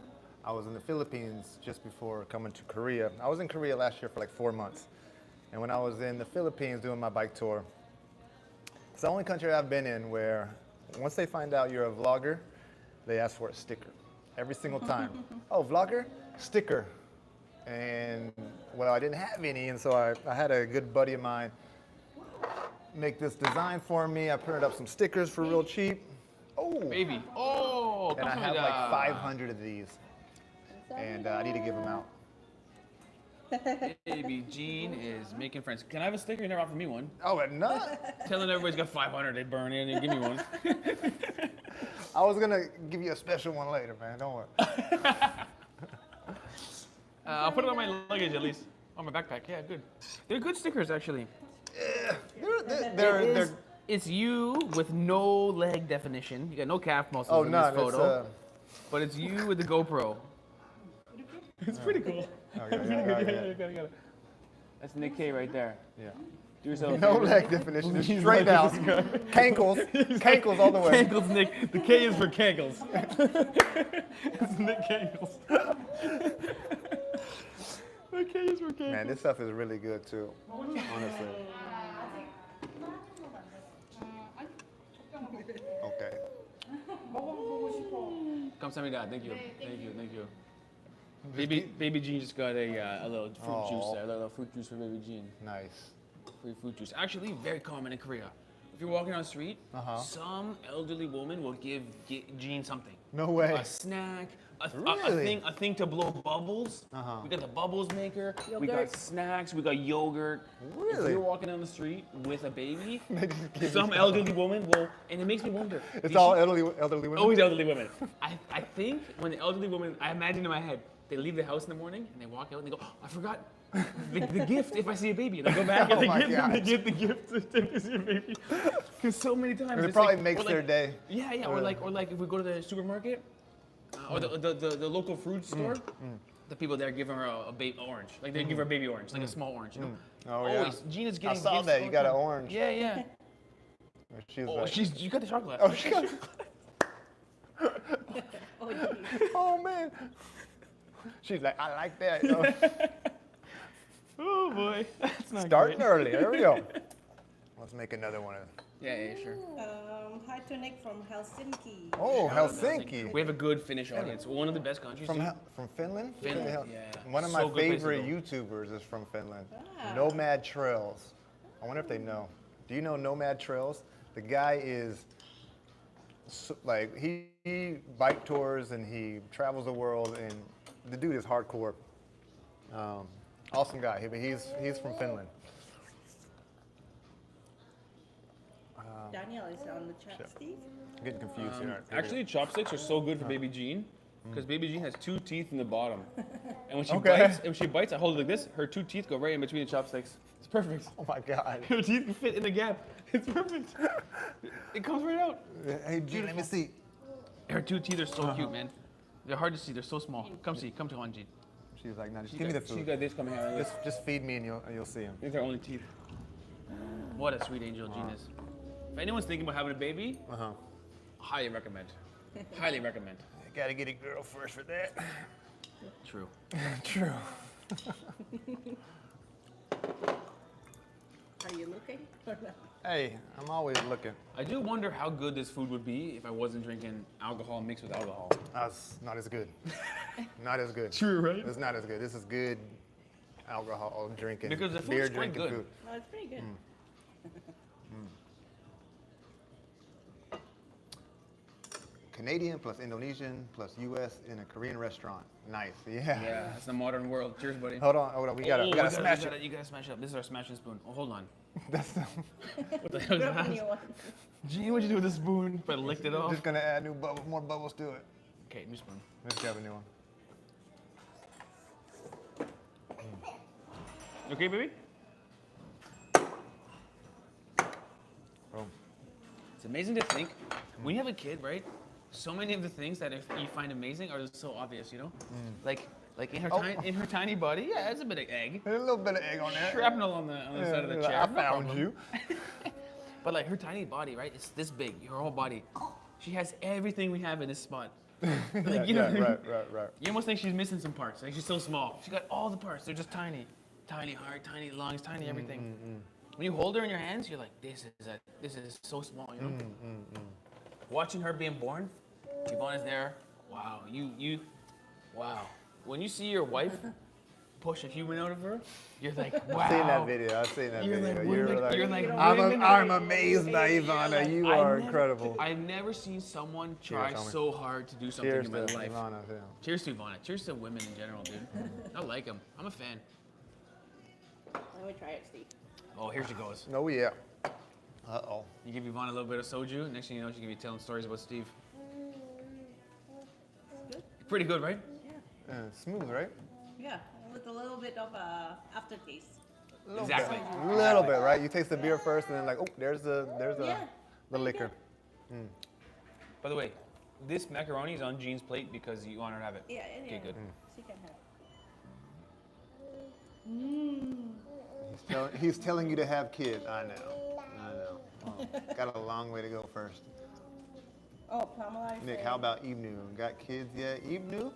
I was in the Philippines just before coming to Korea. I was in Korea last year for like 4 months. And when I was in the Philippines doing my bike tour, it's the only country I've been in where once they find out you're a vlogger, they ask for a sticker every single time. Oh, vlogger? Sticker. And well, I didn't have any, and so I had a good buddy of mine make this design for me. I printed up some stickers for real cheap. Oh, Baby. Oh, and I have like 500 of these, and I need to give them out. Baby Jean is making friends. Can I have a sticker? You never offered me one. Oh, and none. Telling everybody's got 500, they burn it and give me one. I was gonna give you a special one later, man. Don't worry. I'll put it on my luggage at least. On my backpack. Yeah, good. They're good stickers actually. It's you with no leg definition. You got no calf muscles in this photo. But it's you with the GoPro. It's pretty cool. Yeah. Got it. That's Nick K right there. Yeah. Do yourself a No favor. leg definition. It's straight down. Cankles all the way. Cankles, Nick. The K is for cankles. It's Nick Cankles. The K is for cankles. Man, this stuff is really good too. Honestly. Okay. 감사합니다. Thank you. Baby Jean just got a little fruit juice there. A little fruit juice for Baby Jean. Nice. Free fruit juice. Actually, very common in Korea. If you're walking down the street, some elderly woman will give Jean something. No way. A snack, Really? a thing to blow bubbles. We got the bubbles maker. We got Yogurt. snacks. We got yogurt. If Really? you're walking down the street with a baby, They just give some you- elderly woman will, and it makes me wonder. It's did all she- elderly women. Always elderly women. I think when the elderly women, I imagine in my head, they leave the house in the morning and they walk out and they go, oh, I forgot the gift if I see a baby. And they go back and Oh my they gosh. give the gift if they see a baby. Because so many times It it's probably like- makes or their like- day. Yeah, or like if we go to the supermarket or the local fruit store, the people there give her a baby orange. Like they give her a baby orange, like a small orange. You know? Oh, yeah. Always. Gina's I getting saw gifts that. all You the got an time. orange. Yeah. She was Oh, like, you got the chocolate. oh, she got. Oh, geez. Oh man. She's like, I like that. Oh boy, that's not Starting great. early. There we go. Let's make another one. Yeah, sure. Hi to Nick from Helsinki. Oh, Helsinki. We have a good Finnish audience. One of the best countries. From too. from Finland? Finland, Hell- yeah. One of So my good place to favorite go. YouTubers is from Finland. Wow. Nomad Trails. I wonder if they know. Do you know Nomad Trails? The guy is like he bike tours and he travels the world, and the dude is hardcore. Awesome guy. He's from Finland. Daniel is on the chat, Steve. I'm getting confused here. Actually, chopsticks are so good for Baby Jean because Baby Jean has 2 teeth in the bottom, and when she Okay. bites, I hold it like this. Her 2 teeth go right in between the chopsticks. It's perfect. Oh my God. Her teeth can fit in the gap. It's perfect. It comes right out. Hey, Gene, let me see. Her 2 teeth are so cute, man. They're hard to see. They're so small. Come to one, Jean. She's like, no, just give me the She food. got this coming out. Just feed me and you'll see him. These are only teeth. What a sweet angel Jean is. If anyone's thinking about having a baby, highly recommend. Highly recommend. I gotta get a girl first for that. True. True. Are you looking or not? Hey, I'm always looking. I do wonder how good this food would be if I wasn't drinking alcohol mixed with alcohol. That's not as good. Not as good. True, right? It's not as good. This is good alcohol drinking. Because the food's beer quite drinking good. food. No, it's pretty good. Canadian plus Indonesian plus U.S. in a Korean restaurant. Nice. Yeah. Yeah, it's the modern world. Cheers, buddy. Hold on. We gotta smash it. You gotta smash it up. This is our smashing spoon. Oh, hold on. That's the, What the hell is that? Gene, what'd you do with the spoon? But licked it off. just gonna add more bubbles to it. Okay, new spoon. Let's grab a new one. You okay, baby? Boom. It's amazing to think when you have a kid, right? So many of the things that if you find amazing are so obvious, you know? Like in her in her tiny body, yeah, there's a bit of egg. There's a little bit of egg on there. Shrapnel on the side of the chair. I no found problem. you. But like her tiny body, right? It's this big, her whole body. She has everything we have in this spot. Like, you know what I mean? Right. You almost think she's missing some parts. Like she's so small. She got all the parts. They're just tiny. Tiny heart, tiny lungs, tiny everything. When you hold her in your hands, you're like, this is so small, you know? Watching her being born, Ivana's there. Wow, wow. When you see your wife push a human out of her, you're like, wow. I've seen that video. You're like, I'm amazed by Ivana. You are incredible. I've never seen someone try Cheers, homie. so hard to do something Cheers in my to life. Ivana, too. Cheers to Ivana. Cheers to women in general, dude. I like them. I'm a fan. Let me try it, Steve. Oh, here she goes. Oh yeah. Uh-oh. You give Ivana a little bit of soju. Next thing you know, she can be telling stories about Steve. Good? Pretty good, right? Yeah. Smooth, right? Yeah, with a little bit of aftertaste. Exactly. A little bit, right? You taste the beer first, and then like, oh, there's the Yeah. liquor. By the way, this macaroni is on Jean's plate because you want her to have it. Yeah, Okay, good. She can have. He's telling you to have kids. I know. Oh, got a long way to go first. Oh, Pamela. Nick, how about Ibnu? Got kids yet? Ibnu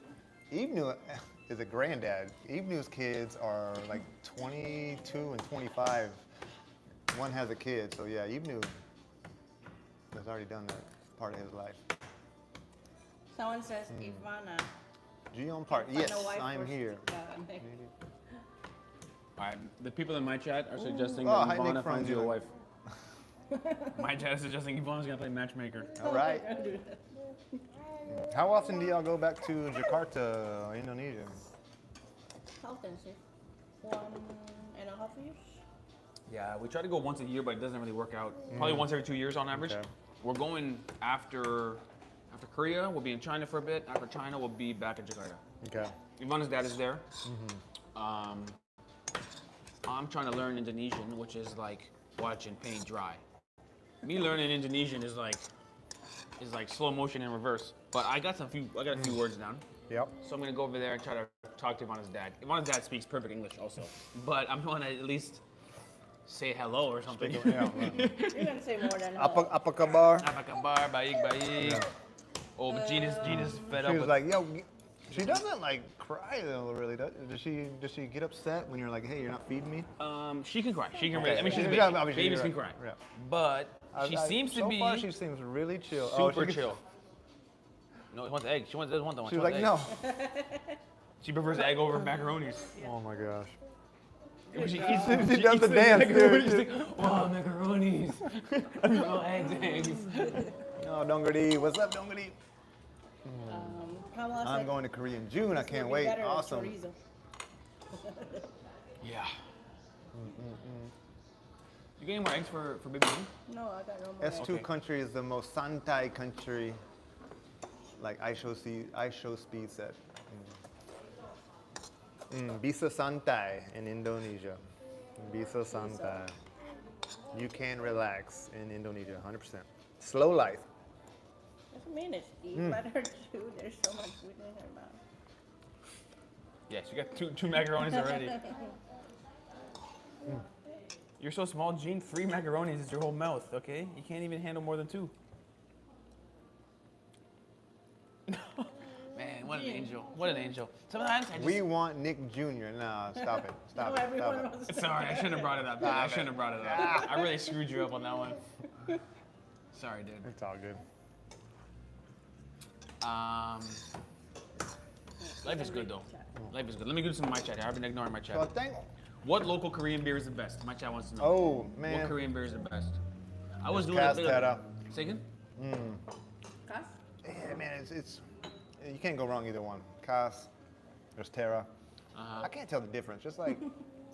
is a granddad. Ibnu's kids are like 22 and 25. One has a kid, so yeah, Ibnu has already done that part of his life. Someone says Ivana. G on part. Find Yes, a wife I'm first. here. Nick. All right, the people in my chat are suggesting Oh, that hi, Nick Ivana from finds you a Zealand. wife. My chat is suggesting Ivana's gonna play matchmaker. All right. How often do y'all go back to Jakarta, Indonesia? How often, Steve? 1.5 years? Yeah, we try to go once a year, but it doesn't really work out. Probably once every 2 years on average. Okay. We're going after Korea. We'll be in China for a bit. After China, we'll be back in Jakarta. Okay. Ivana's dad is there. I'm trying to learn Indonesian, which is like watching paint dry. Me learning Indonesian is like slow motion in reverse. But I got a few words down. Yep. So I'm gonna go over there and try to talk to Ivana's dad. Ivana's dad speaks perfect English also, but I'm gonna at least say hello or something. Yeah, right. You're going to say more than Apa kabar? Apa kabar? Baik. Oh, but Gene is fed up She was with. like, yo, she doesn't like cry though, really. Does she get upset when you're like, hey, you're not feeding me? She can cry. She can. Okay. I mean, she's a Yeah, baby. obviously, Babies you're can cry. right. Yeah. But she seems to be So far, she seems really chill. super she, chill. No, she wants egg. She doesn't want the one. She was wants like, egg. no. She prefers egg over macaronis. Oh my gosh. When she She does the dance, macaronis. dude. She's like, wow, macaronis. No, eggs. No, Dongari. What's up, Dongari? Pamela I'm said going to Korea in June. I it's can't gonna be wait. better with Awesome. chorizo. Yeah. You get any more eggs for baby June? No, I got no more. S2 Okay. country is the most santai country, like iShow Speed said. Bisa santai in Indonesia. Bisa santai. You can relax in Indonesia, 100%. Slow life. Just a minute, Steve. Let her chew. There's so much food in her mouth. Yes, you got two macaronis already. You're so small, Gene. 3 macaronis is your whole mouth, okay? You can't even handle more than 2. Man, what an angel. What an angel. Sometimes I just... We want Nick Jr. Nah, stop it. Stop No, it. everyone Stop it. wants to Sorry, I shouldn't have brought it up. Dude. I shouldn't have brought it up. I really screwed you up on that one. Sorry, dude. It's all good. Life is good, though. Life is good. Let me do some of my chat here. I've been ignoring my chat. So I think What local Korean beer is the best? My chat wants to know. Oh, man. What Korean beer is the best? I was doing Cas a bit Terra. of... Say again? Cas? Yeah, man, it's you can't go wrong either one. Cas, there's Terra. I can't tell the difference. Just like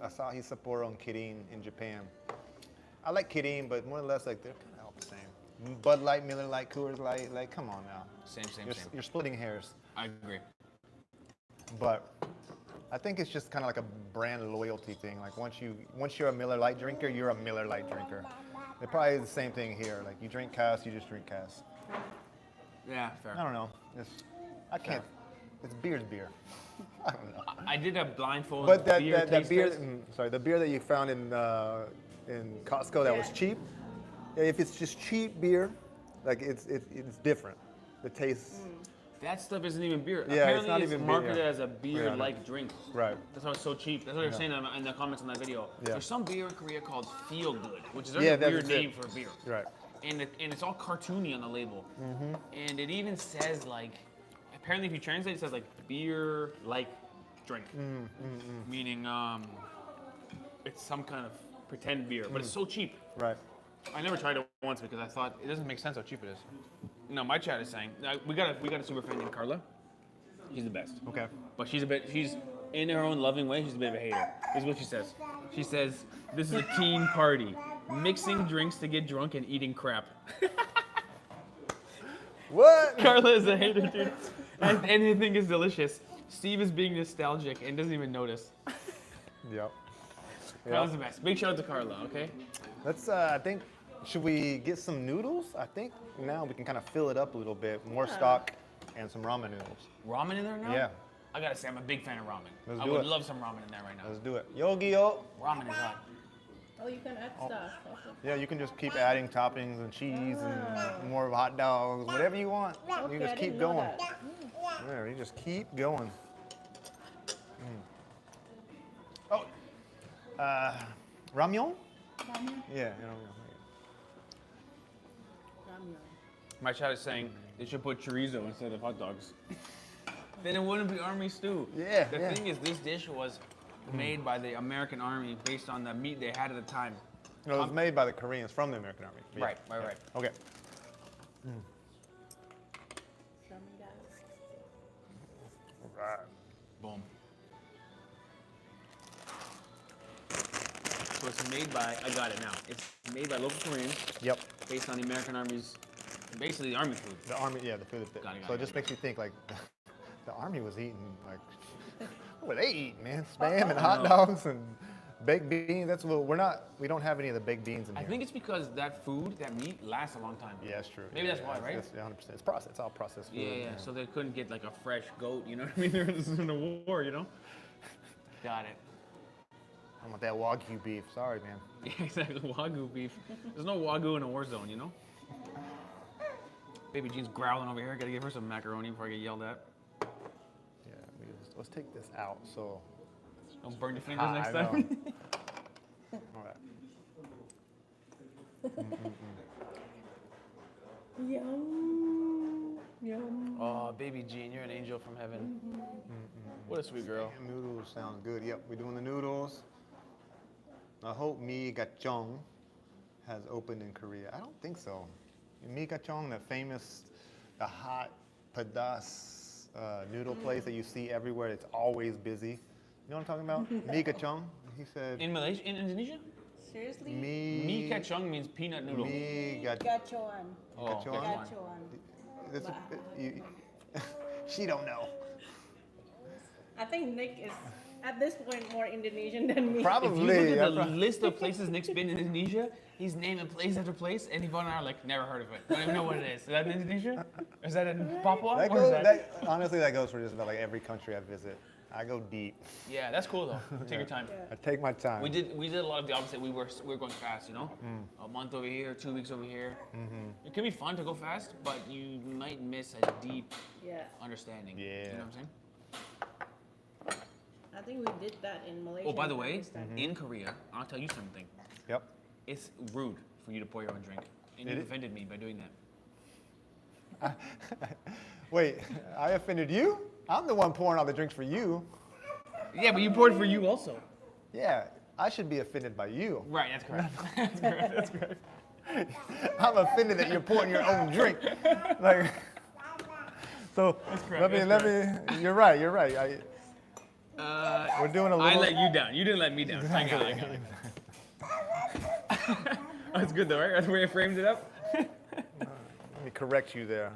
Asahi, Sapporo, and Kirin in Japan. I like Kirin, but more or less like they're kind of all the same. Bud Light, Miller Light, Coors Light, like come on now. Same. You're splitting hairs. I agree. But I think it's just kind of like a brand loyalty thing. Like once you're a Miller Lite drinker, you're a Miller Lite drinker. They're probably the same thing here. Like you drink Cass, you just drink Cass. Yeah, fair. I don't know. I can't. It's beer's beer. I don't know. I did a blindfold But that beer, test. the beer that you found in Costco that was cheap. If it's just cheap beer, like it's different. The taste. That stuff isn't even beer. Yeah, Apparently it's not even beer, marketed yeah. as a beer-like drink. Right. That's why it's so cheap. That's what they're saying in the comments on that video. Yeah. There's some beer in Korea called Feel Good, which is a Yeah, weird that's name it. for a beer. Right. And it's all cartoony on the label. And it even says like, apparently if you translate it says like beer-like drink. Meaning it's some kind of pretend beer, but it's so cheap. Right. I never tried it once because I thought it doesn't make sense how cheap it is. No, my chat is saying we got a super fan named Carla. She's the best. Okay. But she's in her own loving way, she's a bit of a hater. This is what she says. She says, this is a teen party. Mixing drinks to get drunk and eating crap. What? Carla is a hater, dude. And anything is delicious. Steve is being nostalgic and doesn't even notice. Yep. Carla's the best. Big shout out to Carla, okay? Let's, I think, should we get some noodles? I think now we can kind of fill it up a little bit. More stock and some ramen noodles. Ramen in there now? Yeah. I gotta say, I'm a big fan of ramen. Let's I do would it. love some ramen in there right now. Let's do it. Yogi-yo. Ramen is hot. Oh, you can add stuff. Yeah, you can just keep adding toppings and cheese and more hot dogs, whatever you want. Okay, You just I keep didn't know going. that. Yeah, you just keep going. Oh, ramyun? Yeah, ramyun. My chat is saying they should put chorizo instead of hot dogs. Then it wouldn't be army stew. Yeah, The yeah. thing is, this dish was made by the American Army based on the meat they had at the time. No, it was made by the Koreans from the American Army. Yeah. Right. Okay. Right. Boom. So it's made by, I got it now. It's made by local Koreans Yep. based on the American Army's, basically the Army food. The army, yeah, the food. Got it, So it just makes you think like the army was eating like what were they eating, man? Spam and hot dogs and baked beans. That's what we don't have any of the baked beans in I here. think it's because that food, that meat, lasts a long time. Yeah, that's true. Maybe that's why, right? It's 100%. It's processed. It's all processed food. Yeah. So they couldn't get like a fresh goat, you know what I mean? There was in a war, you know? Got it. I want that Wagyu beef. Sorry, man. Yeah, exactly. Wagyu beef. There's no Wagyu in a war zone, you know? Baby Jean's growling over here. Gotta give her some macaroni before I get yelled at. Yeah, let's take this out. So, Don't burn your fingers next I know. time. All right. Yum. Yum. Oh, baby Jean, you're an angel from heaven. What a sweet girl. Noodles sounds good. Yep, we're doing the noodles. I hope Mi Gachong has opened in Korea. I don't think so. Mi Gachong, the hot padas noodle place that you see everywhere. It's always busy. You know what I'm talking about? Mi Gachong. He said. In Malaysia, in Indonesia? Seriously? Mi kachong means peanut noodle. Mi Gachoan. Oh, Gachoan? Gachoan. This- you- she don't know. I think Nick is at this point more Indonesian than me. If Probably. you look yeah, at the list of places Nick's been in Indonesia, he's naming place after place, and Ivana and I are like, never heard of it. Don't even know what it is. Is that in Indonesia? Is that in Papua? That Where is goes, that? honestly, that goes for just about like every country I visit. I go deep. Yeah, that's cool though. Take your time. I take my time. We did a lot of the opposite. We were going fast, you know. A month over here, 2 weeks over here. It can be fun to go fast, but you might miss a deep Yeah. understanding. Yeah. You know what I'm saying? I think we did that in Malaysia. Oh, by the and way, Pakistan. in Korea, I'll tell you something. Yep. It's rude for you to pour your own drink, and you It is? offended me by doing that. Wait, I offended you? I'm the one pouring all the drinks for you. Yeah, but you poured for you also. Yeah, I should be offended by you. Right, that's correct. That's correct. That's correct. I'm offended that you're pouring your own drink. Like, so That's correct. let me. You're right. We're doing a little. I let you down. You didn't let me down. I got it. That's good though, right? That's the way I framed it up. Let me correct you there.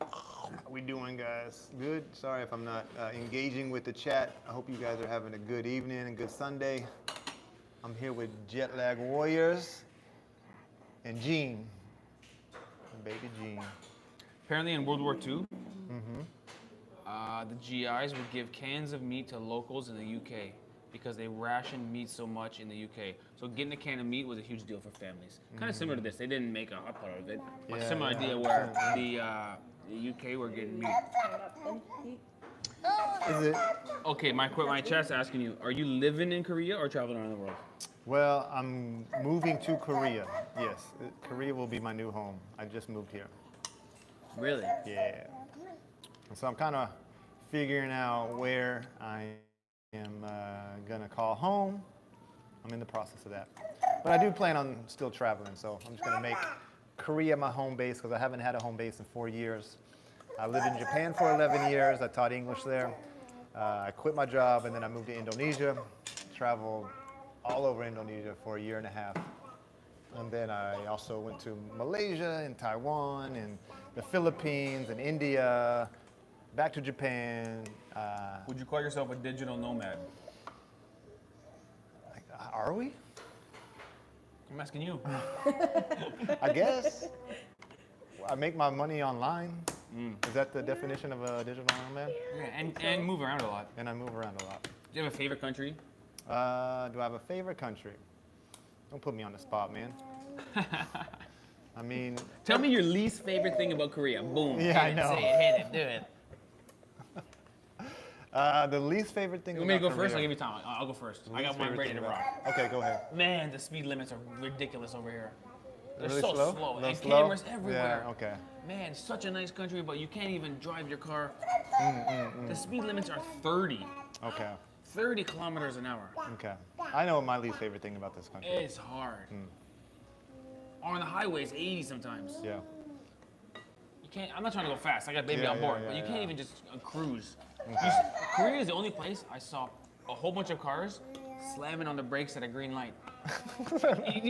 How we doing, guys? Good? Sorry if I'm not engaging with the chat. I hope you guys are having a good evening and good Sunday. I'm here with JetLag Warriors and Gene. Baby Gene. Apparently in World War II, the GIs would give cans of meat to locals in the UK because they rationed meat so much in the UK. So getting a can of meat was a huge deal for families. Kind of similar to this. They didn't make a hot pot out of it. But Yeah, similar yeah. idea where the UK were getting meat. Is it? Okay, my chat's asking you, are you living in Korea or traveling around the world? Well, I'm moving to Korea. Yes, Korea will be my new home. I just moved here. Really? Yeah. And so I'm kind of figuring out where I am gonna call home. I'm in the process of that. But I do plan on still traveling, so I'm just gonna make Korea my home base because I haven't had a home base in 4 years. I lived in Japan for 11 years. I taught English there. I quit my job and then I moved to Indonesia, traveled all over Indonesia for 1.5 years. And then I also went to Malaysia and Taiwan and the Philippines and India, back to Japan. Would you call yourself a digital nomad? Are we? I'm asking you. I guess. I make my money online. Is that the definition of a digital nomad? Yeah, and move around a lot. And I move around a lot. Do you have a favorite country? Do I have a favorite country? Don't put me on the spot, man. I mean, Tell me your least favorite thing about Korea. Boom. Yeah, Hit I know. Say it, hit it, do it. the least favorite thing You want me to about go first? I'll Korea- give you time. I'll go first. I least got one favorite ready thing to about- rock. Okay, go ahead. Man, the speed limits are ridiculous over here. They're Really so slow? slow. A little And slow? cameras everywhere. Yeah, okay. Man, such a nice country, but you can't even drive your car. The speed limits are 30. Okay. 30 kilometers an hour. Okay. I know what my least favorite thing about this country. It's hard. On the highways, 80 sometimes. Yeah. You can't. I'm not trying to go fast. I got baby Yeah, on board, yeah, but you yeah, can't yeah. even just cruise. Korea is the only place I saw a whole bunch of cars slamming on the brakes at a green light.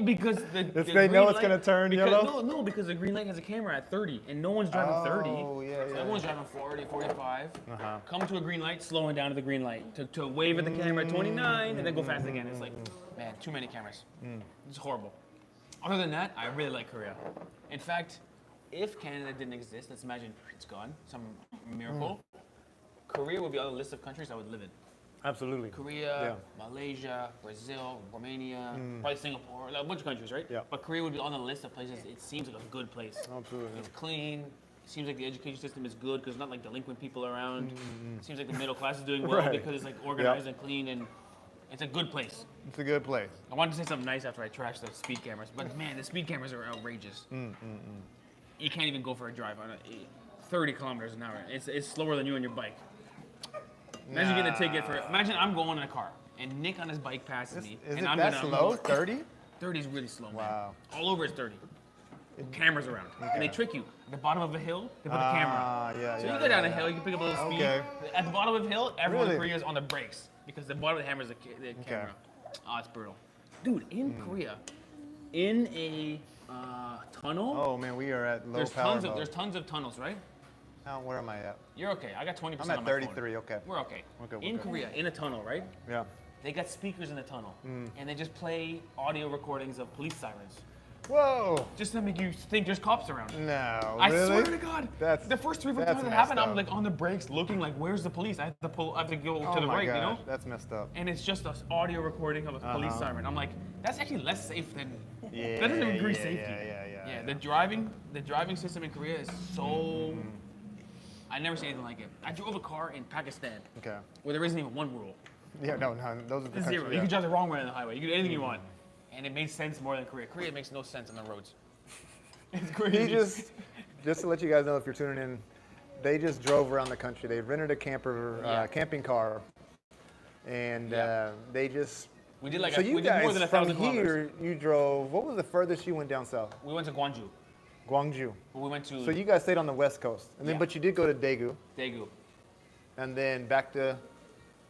Because the They green know it's light- gonna turn because, yellow? No, because the green light has a camera at 30, and no one's driving 30. Oh, yeah, So yeah, everyone's driving 40, 45. Uh-huh. Come to a green light, slowing down to the green light to wave at the camera at 29, and then go fast again. It's like, man, too many cameras. It's horrible. Other than that, I really like Korea. In fact, if Canada didn't exist, let's imagine it's gone, some miracle, Korea would be on the list of countries I would live in. Absolutely. Korea, Malaysia, Brazil, Romania, probably Singapore, like a bunch of countries, right? Yeah. But Korea would be on the list of places. It seems like a good place. Absolutely. It's clean. It seems like the education system is good because it's not like delinquent people around. It seems like the middle class is doing well Right. because it's like organized and clean, and it's a good place. It's a good place. I wanted to say something nice after I trashed the speed cameras, but man, the speed cameras are outrageous. You can't even go for a drive on 30 kilometers an hour. It's slower than you on your bike. Imagine getting a ticket for. Imagine I'm going in a car and Nick on his bike passes me, Is and it I'm that gonna slow? 30? 30 is really slow, man. Wow. All over is 30. Cameras around, and they trick you. At the bottom of a hill, they put a camera. Yeah, So yeah, you go down yeah, a hill, you can pick up a little speed. Okay. At the bottom of the hill, everyone in Really? Korea is on the brakes because the bottom of the hammer is the camera. Oh, it's brutal. Dude, in Korea, in a tunnel, Oh man, we are at low there's power tons of mode. there's tons of tunnels, right? Where am I at? You're okay. I got 20% I'm on at my 33. phone. Okay. We're okay. Okay, we're In good. Korea, in a tunnel, right? Yeah. They got speakers in the tunnel, and they just play audio recordings of police sirens, Whoa. just to make you think there's cops around. No. I really? swear to God, That's the first 3 or 4 that's times it happened, messed I'm up. like on the brakes, looking like, where's the police? I have to pull. I have to go Oh to the my right, gosh, you know. that's messed up. And it's just an audio recording of a police siren. I'm like, that's actually less safe than. Yeah. That doesn't increase yeah, safety. Yeah. The driving system in Korea is so. I never seen anything like it. I drove a car in Pakistan Okay. where there isn't even one rule. Yeah, no, those are the It's zero. countries, You can yeah. drive the wrong way on the highway. You can do anything you want. And it made sense more than Korea. Korea makes no sense on the roads. It's crazy. He just to let you guys know if you're tuning in, they just drove around the country. They rented a camping car, and they just. We did like so you we did guys more than 1,000 from here, kilometers. you drove. What was the furthest you went down south? We went to Gwangju. Gwangju. We went to So you guys stayed on the west coast, and then but you did go to Daegu, Daegu. and then back to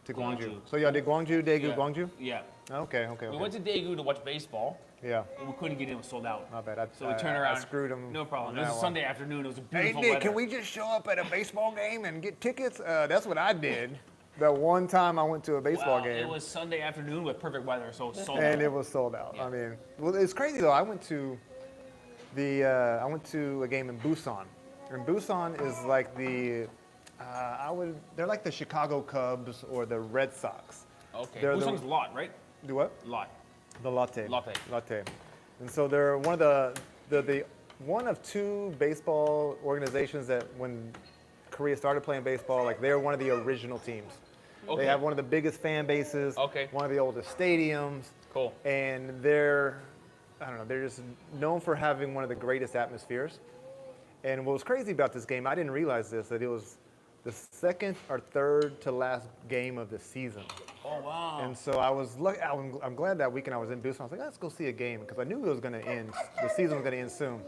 Gwangju. Gwangju. So y'all did Gwangju, Daegu, Yeah. Gwangju. Yeah. Okay. We went to Daegu to watch baseball, Yeah. but we couldn't get in. It was sold out. My bad. So we turned around. I screwed them. No problem. on It was that a one. Sunday afternoon. It was a Hey beautiful Nick, weather. can we just show up at a baseball game and get tickets? That's what I did. That one time I went to a baseball Wow, game. It was Sunday afternoon with perfect weather, so it was sold and out. it was sold out. Yeah. I mean, well, it's crazy though. I went to a game in Busan. And Busan is like they're like the Chicago Cubs or the Red Sox. Okay. They're the- Busan's lot, right? Do what? Lot. The Latte. Latte. And so they're one of the one of two baseball organizations that when Korea started playing baseball, like they're one of the original teams. Okay. They have one of the biggest fan bases, Okay. one of the oldest stadiums, Cool. and I don't know, they're just known for having one of the greatest atmospheres. And what was crazy about this game, I didn't realize this, that it was the second or third to last game of the season. Oh wow. And so I was I'm glad that weekend I was in Busan. I was like, let's go see a game because I knew it was going to end. The season was going to end soon.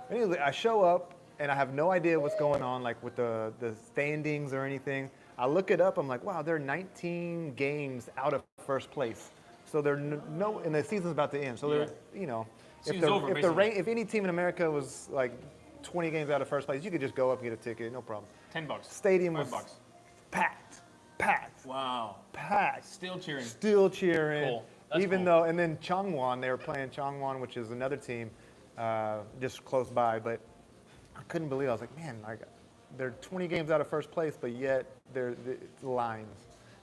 Anyway, I show up and I have no idea what's going on, like with the standings or anything. I look it up. I'm like, wow, they're 19 games out of first place. So they're and the season's about to end. So they're, Season's over, basically. if any team in America was like 20 games out of first place, you could just go up and get a ticket, no problem. $10. Stadium was $5. packed. Wow. Packed. Still cheering. Still cheering. Cool. That's Even cool. though, and then Changwon, they were playing Changwon, which is another team just close by. But I couldn't believe it. I was like, man, they're 20 games out of first place, but yet it's lines.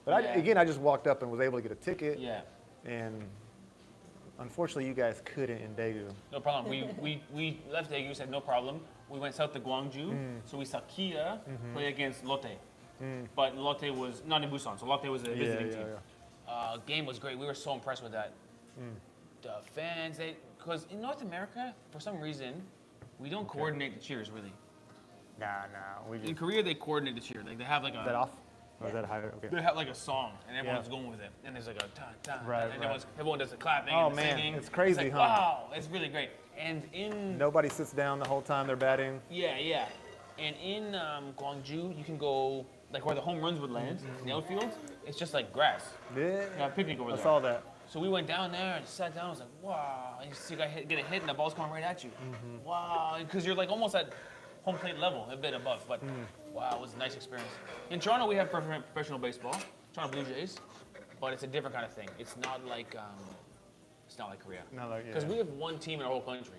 But Yeah. I just walked up and was able to get a ticket. Yeah. And unfortunately, you guys couldn't in Daegu. No problem. We left Daegu, said no problem. We went south to Gwangju, so we saw Kia play against Lotte. But Lotte was not in Busan, so Lotte was a visiting team. Game was great. We were so impressed with that. The fans, because in North America, for some reason, we don't coordinate the cheers really. Nah, we In just. Korea, they coordinate the cheer. Like they have like Is that a, off? Or is that higher? Okay. they have like a song, and everyone's Yeah. going with it. And there's like a ta ta, Right, and right. everyone does the clapping Oh, and the man, singing. it's crazy, like, huh? Wow, it's really great. And in Nobody sits down the whole time they're batting. Yeah. And in Gwangju, you can go, like where the home runs would land, in the outfield, it's just like grass. Yeah. You have a picnic over I there. saw that. So we went down there and sat down. I was like, wow. And you see a guy get a hit and the ball's coming right at you. Wow. Because you're like almost at home plate level, a bit above. But wow, it was a nice experience. In Toronto, we have professional baseball, Toronto Blue Jays, but it's a different kind of thing. It's not like Korea. Not like, Because we have one team in our whole country.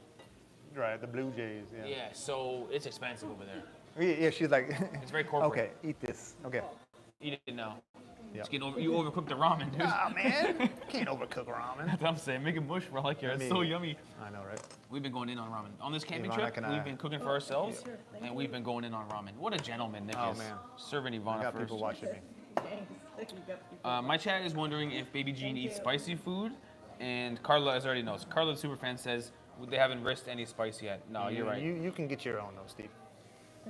Right, the Blue Jays. Yeah. Yeah, so it's expensive over there. Yeah, she's like. It's very corporate. Okay, eat this. Okay. Eat it now. Yeah. Just you overcooked the ramen, dude. Ah, man, can't overcook ramen. That's what I'm saying. Make it mush, bro. Like it's so yummy. I know, right? We've been going in on ramen. On this camping Ivana, trip, can I- we've been cooking for ourselves, and we've been going in on ramen. What a gentleman Nick Oh, is. man. Serving I Ivana got first. people watching me. Thanks. You got people. My chat is wondering if Baby Jean eats spicy food, and Carla as already knows. Carla the superfan says they haven't risked any spice yet. No, you're right. You can get your own though, Steve.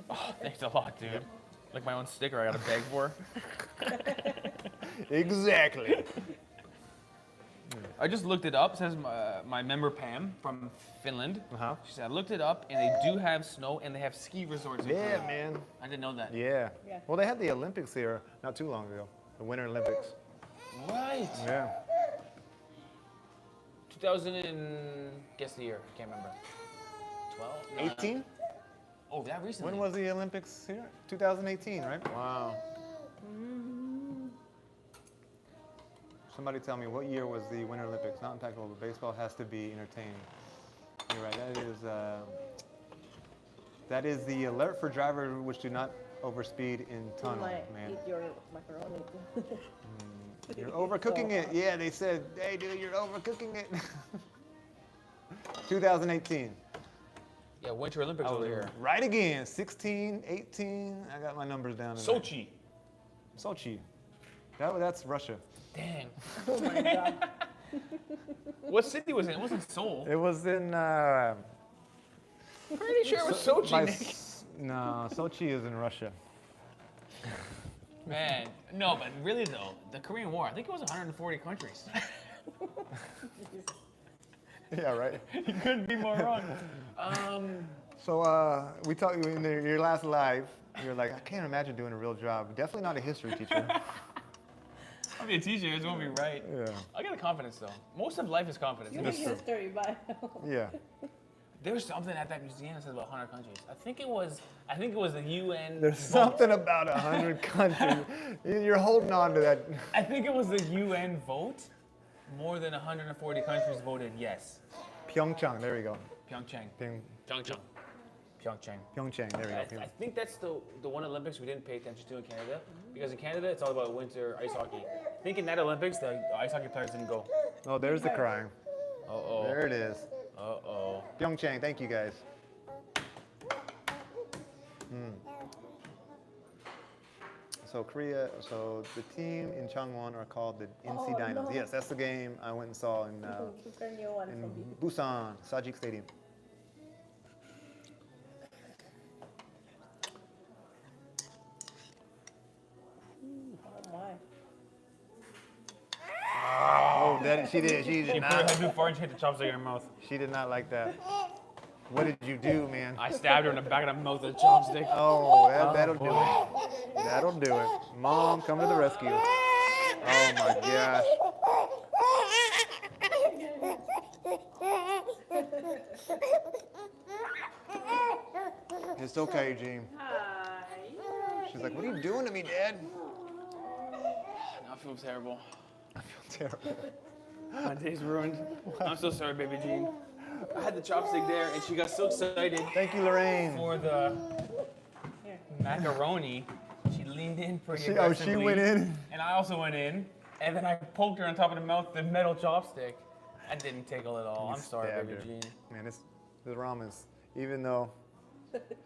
Oh, thanks a lot, dude. Like my own sticker I got to beg for. Exactly. I just looked it up. It says my member Pam from Finland. Uh-huh. She said I looked it up, and they do have snow, and they have ski resorts. In Yeah, Korea. man. I didn't know that. Yeah. Yeah. Well, they had the Olympics here not too long ago. The Winter Olympics. Right. Yeah. 2000 and guess the year. I can't remember. 12. No, no. 18? Oh, that recently. When was the Olympics here? 2018, right? Wow. Somebody tell me what year was the Winter Olympics? Not impactful, but baseball has to be entertaining. You're right. That is the alert for drivers which do not overspeed in tunnel, man. Eat your macaroni. You're overcooking it. Yeah, they said, hey, dude, you're overcooking it. 2018. Yeah, Winter Olympics over here. Right again. 16, 18. I got my numbers down. in there. Sochi. Sochi. That's Russia. Dang. Oh my god. What city was it? It wasn't Seoul. It was in. Pretty sure it was Sochi, my Nick. No, Sochi is in Russia. Man, no, but really though, the Korean War, I think it was 140 countries. Yeah, right. You couldn't be more wrong. So we talked in your last live. You're like, I can't imagine doing a real job. Definitely not a history teacher. I'll be a teacher, it won't be right. Yeah. I got the confidence though. Most of life is confidence. You make history, but Yeah. There was something at that museum that said about 100 countries. I think it was the UN. There's something about 100 countries. You're holding on to that. I think it was the UN vote. More than 140 countries voted yes. Pyeongchang, there we go. Pyeongchang. Pyeongchang, there we go. I think that's the one Olympics we didn't pay attention to in Canada. Because in Canada, it's all about winter ice hockey. I think in that Olympics, the ice hockey players didn't go. Oh, there's the crying. Uh-oh. There it is. Uh-oh. Pyeongchang, thank you guys. So Korea, so the team in Changwon are called the NC Dinos. no. Yes, that's the game I went and saw in prepare new one for me. Busan, Sajik Stadium. Oh my. Oh, that she did You put not. her head too far and she hit the chopstick in her mouth. She did not like that. What did you do, man? I stabbed her in the back of the mouth with a chopstick. Oh, that'll do it. That'll do it. Mom, come to the rescue. Oh my gosh. It's okay, Jean. Hi. She's like, what are you doing to me, Dad? I feel terrible. I feel terrible. My day's ruined. I'm so sorry, baby Jean. I had the chopstick there, and she got so excited Thank you, Lorraine. for the macaroni. She leaned in pretty She aggressively. went in. And I also went in, and then I poked her on top of the mouth with the metal chopstick. I didn't tickle at all. I'm sorry, Stabbed baby her. Jean. Man, this ramen's, even though,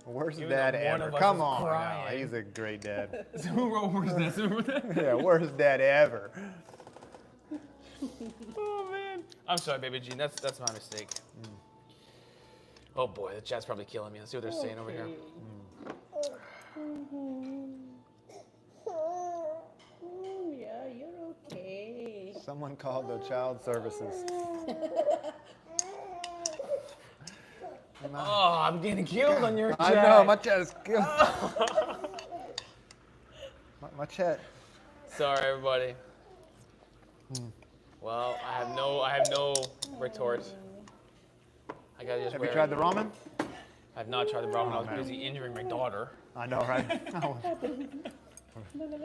worst Even dad though one ever. of us Come is on, now, crying. he's a great dad. So who wrote worst this? Yeah, worst dad ever. Oh man. I'm sorry, baby Jean. That's my mistake. Oh boy, the chat's probably killing me. Let's see what they're saying over here. Yeah, you're okay. Someone called the child services. Oh, I'm getting killed on your chat. I know, my chat is good. my chat. Sorry, everybody. Well, I have no retort. I gotta just. Have you tried the ramen? I have not tried the ramen. I was man. busy injuring my daughter, I know, right?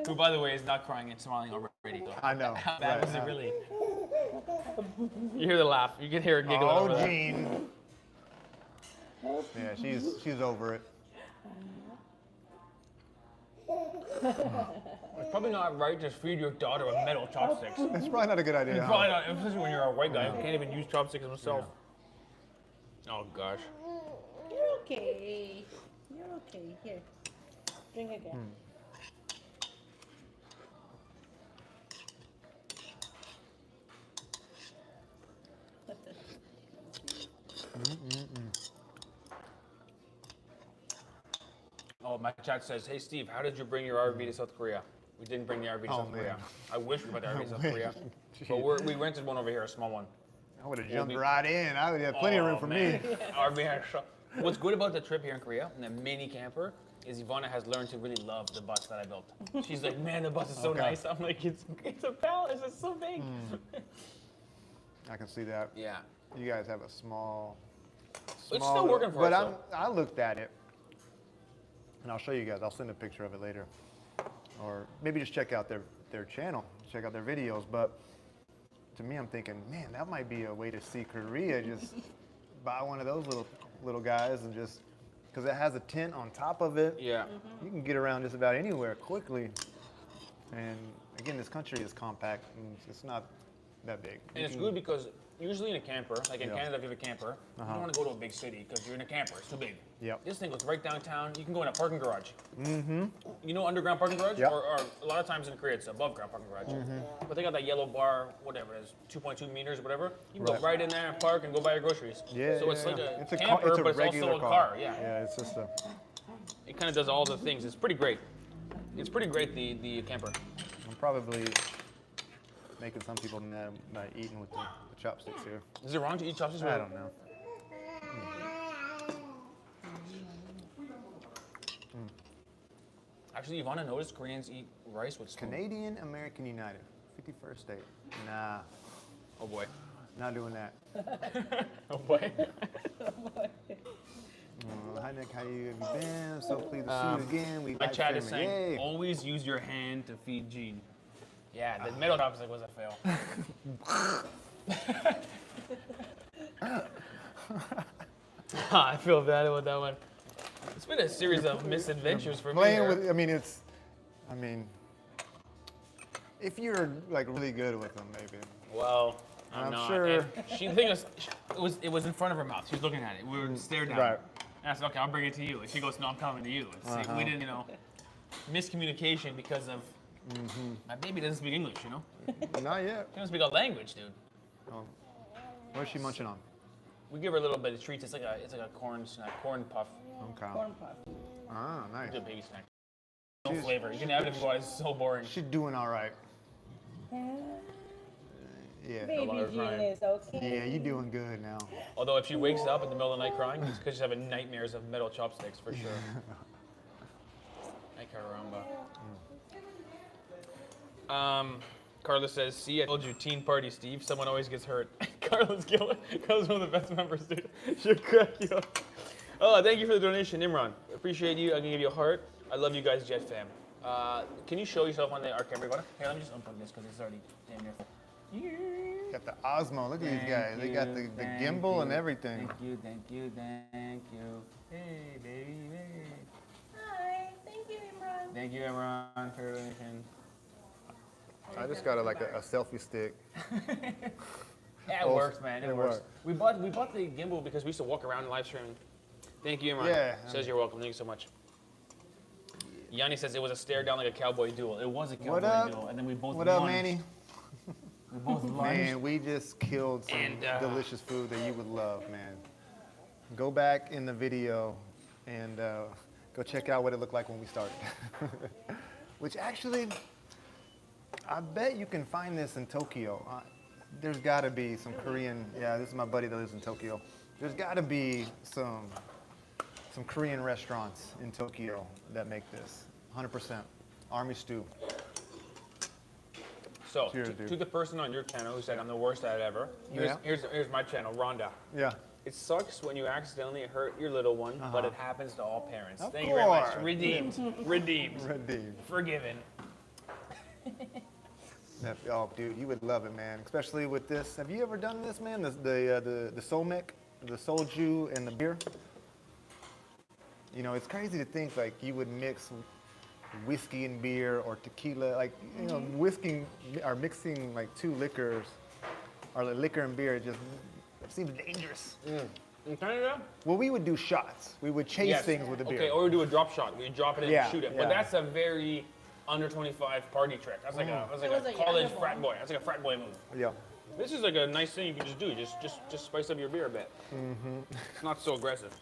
who, by the way, is not crying and smiling already. Though. I know. How bad Right. was it really? You hear the laugh. You can hear her giggling over Oh, there. Jean. Yeah, she's over it. It's probably not right to feed your daughter with metal chopsticks. It's probably not a good idea. It's huh? probably not, especially when you're a white guy who can't even use chopsticks himself. Oh gosh. You're okay. You're okay. Here. Drink again. Oh, my chat says, hey Steve, how did you bring your RV to South Korea? We didn't bring the RV to South man. Korea. I wish we brought the RV to South wish. Korea. But we rented one over here, a small one. I would have jumped right in. I would have plenty of room for me. RV has What's good about the trip here in Korea and the mini camper is Ivana has learned to really love the bus that I built. She's like, man, the bus is so nice. I'm like, it's a palace, it's so big. I can see that. Yeah. You guys have a small. It's still working for us, But I looked at it, and I'll show you guys. I'll send a picture of it later, or maybe just check out their channel, check out their videos. But to me, I'm thinking, man, that might be a way to see Korea. Just buy one of those little guys and just, because it has a tent on top of it. Yeah. You can get around just about anywhere quickly. And again, this country is compact and it's not that big. And it's good because usually in a camper, like in Yeah. Canada, if you have a camper, you don't want to go to a big city because you're in a camper. It's too big. Yep. This thing goes right downtown. You can go in a parking garage. Mm-hmm. You know underground parking garage? Yep. Or a lot of times in Korea, it's above ground parking garage. But they got that yellow bar, whatever it is, 2.2 meters or whatever. You can Right. go right in there and park and go buy your groceries. Yeah, So it's yeah, like yeah. a It's a camper, it's a but it's regular also a car. Yeah. Yeah, it's just a. kind of does all the things. It's pretty great. It's pretty great, the camper. I'm probably making some people mad by eating with the chopsticks here. Is it wrong to eat chopsticks? I don't know. Actually, Ivana noticed Koreans eat rice with spoon. Canadian American United, 51st state. Nah, Oh boy. not doing that. Oh boy. Hi Nick, how you been? So pleased to see you again. We My live chat is streaming. saying, Yay. always use your hand to feed Gene. Yeah, the middle chopstick was a fail. I feel bad about that one. It's been a series of misadventures for me. Playing here. with, I mean, if you're like really good with them, maybe. Well, I'm not. sure- And the thing was, it was in front of her mouth. She was looking at it. We were staring down. Right. And I said, okay, I'll bring it to you. And she goes, no, I'm coming to you. And see, we didn't, miscommunication because of my baby doesn't speak English, Not yet. She doesn't speak a language, dude. Oh. What's she munching on? We give her a little bit of treats. It's like a corn snack, corn puff. Okay. Corn puff. Ah, nice. Good baby snack. No She's- flavor. You can have it if you want. It's so boring. She's doing all right. Yeah. Baby lot of Gene crying. is okay. Yeah, you doing good now. Although if she wakes up in the middle of the night crying, it's because she's having nightmares of metal chopsticks for sure. Ay caramba. Carla says, see, I told you, teen party, Steve. Someone always gets hurt. Carla's one of the best members, dude. She'll crack you up. Oh, thank you for the donation, Imran. Appreciate you. I'm going to give you a heart. I love you guys, Jet fam. Can you show yourself on our camera? Here, let me just unplug this because it's already damn near full. Got the Osmo. Look at these guys. They got the gimbal and everything. Thank you. Hey, baby. Hi, thank you, Imran. Thank you, Imran, for your donation. I just got a selfie stick. Yeah, it Oh, works, man. It it works. works. We bought the gimbal because we used to walk around live streaming. Thank you, Imran. Yeah. Says you're welcome. Thank you so much. Yanni says it was a stare down like a cowboy duel. It was a cowboy What up? duel, and then we both What up, lunged. Manny? We both lunged. Man, we just killed some And, delicious food that you would love, man. Go back in the video and go check out what it looked like when we started. Which actually, I bet you can find this in Tokyo. There's got to be some Korean. Yeah, this is my buddy that lives in Tokyo. There's got to be some Korean restaurants in Tokyo that make this. 100%. Army stew. So, Cheers, to dude. the person on your channel who said I'm the worst at it ever, here's my channel, Rhonda. Yeah. It sucks when you accidentally hurt your little one, but it happens to all parents. Of Thank you very much. course. Redeemed. Redeemed. Redeemed. Forgiven. Oh, dude, you would love it, man. Especially with this. Have you ever done this, man? The somek, the soju, and the beer. You know, it's crazy to think like you would mix whiskey and beer or tequila, like mixing like two liquors, or like liquor and beer. It just seems dangerous. In Canada? Well, we would do shots. We would chase things with the beer. Okay, or we do a drop shot. We drop it in Yeah, and shoot it. yeah. But that's a very under 25 party trick. That's like a college younger frat one. boy. That's like a frat boy move. Yeah. This is like a nice thing you can just do. Just spice up your beer a bit. It's not so aggressive.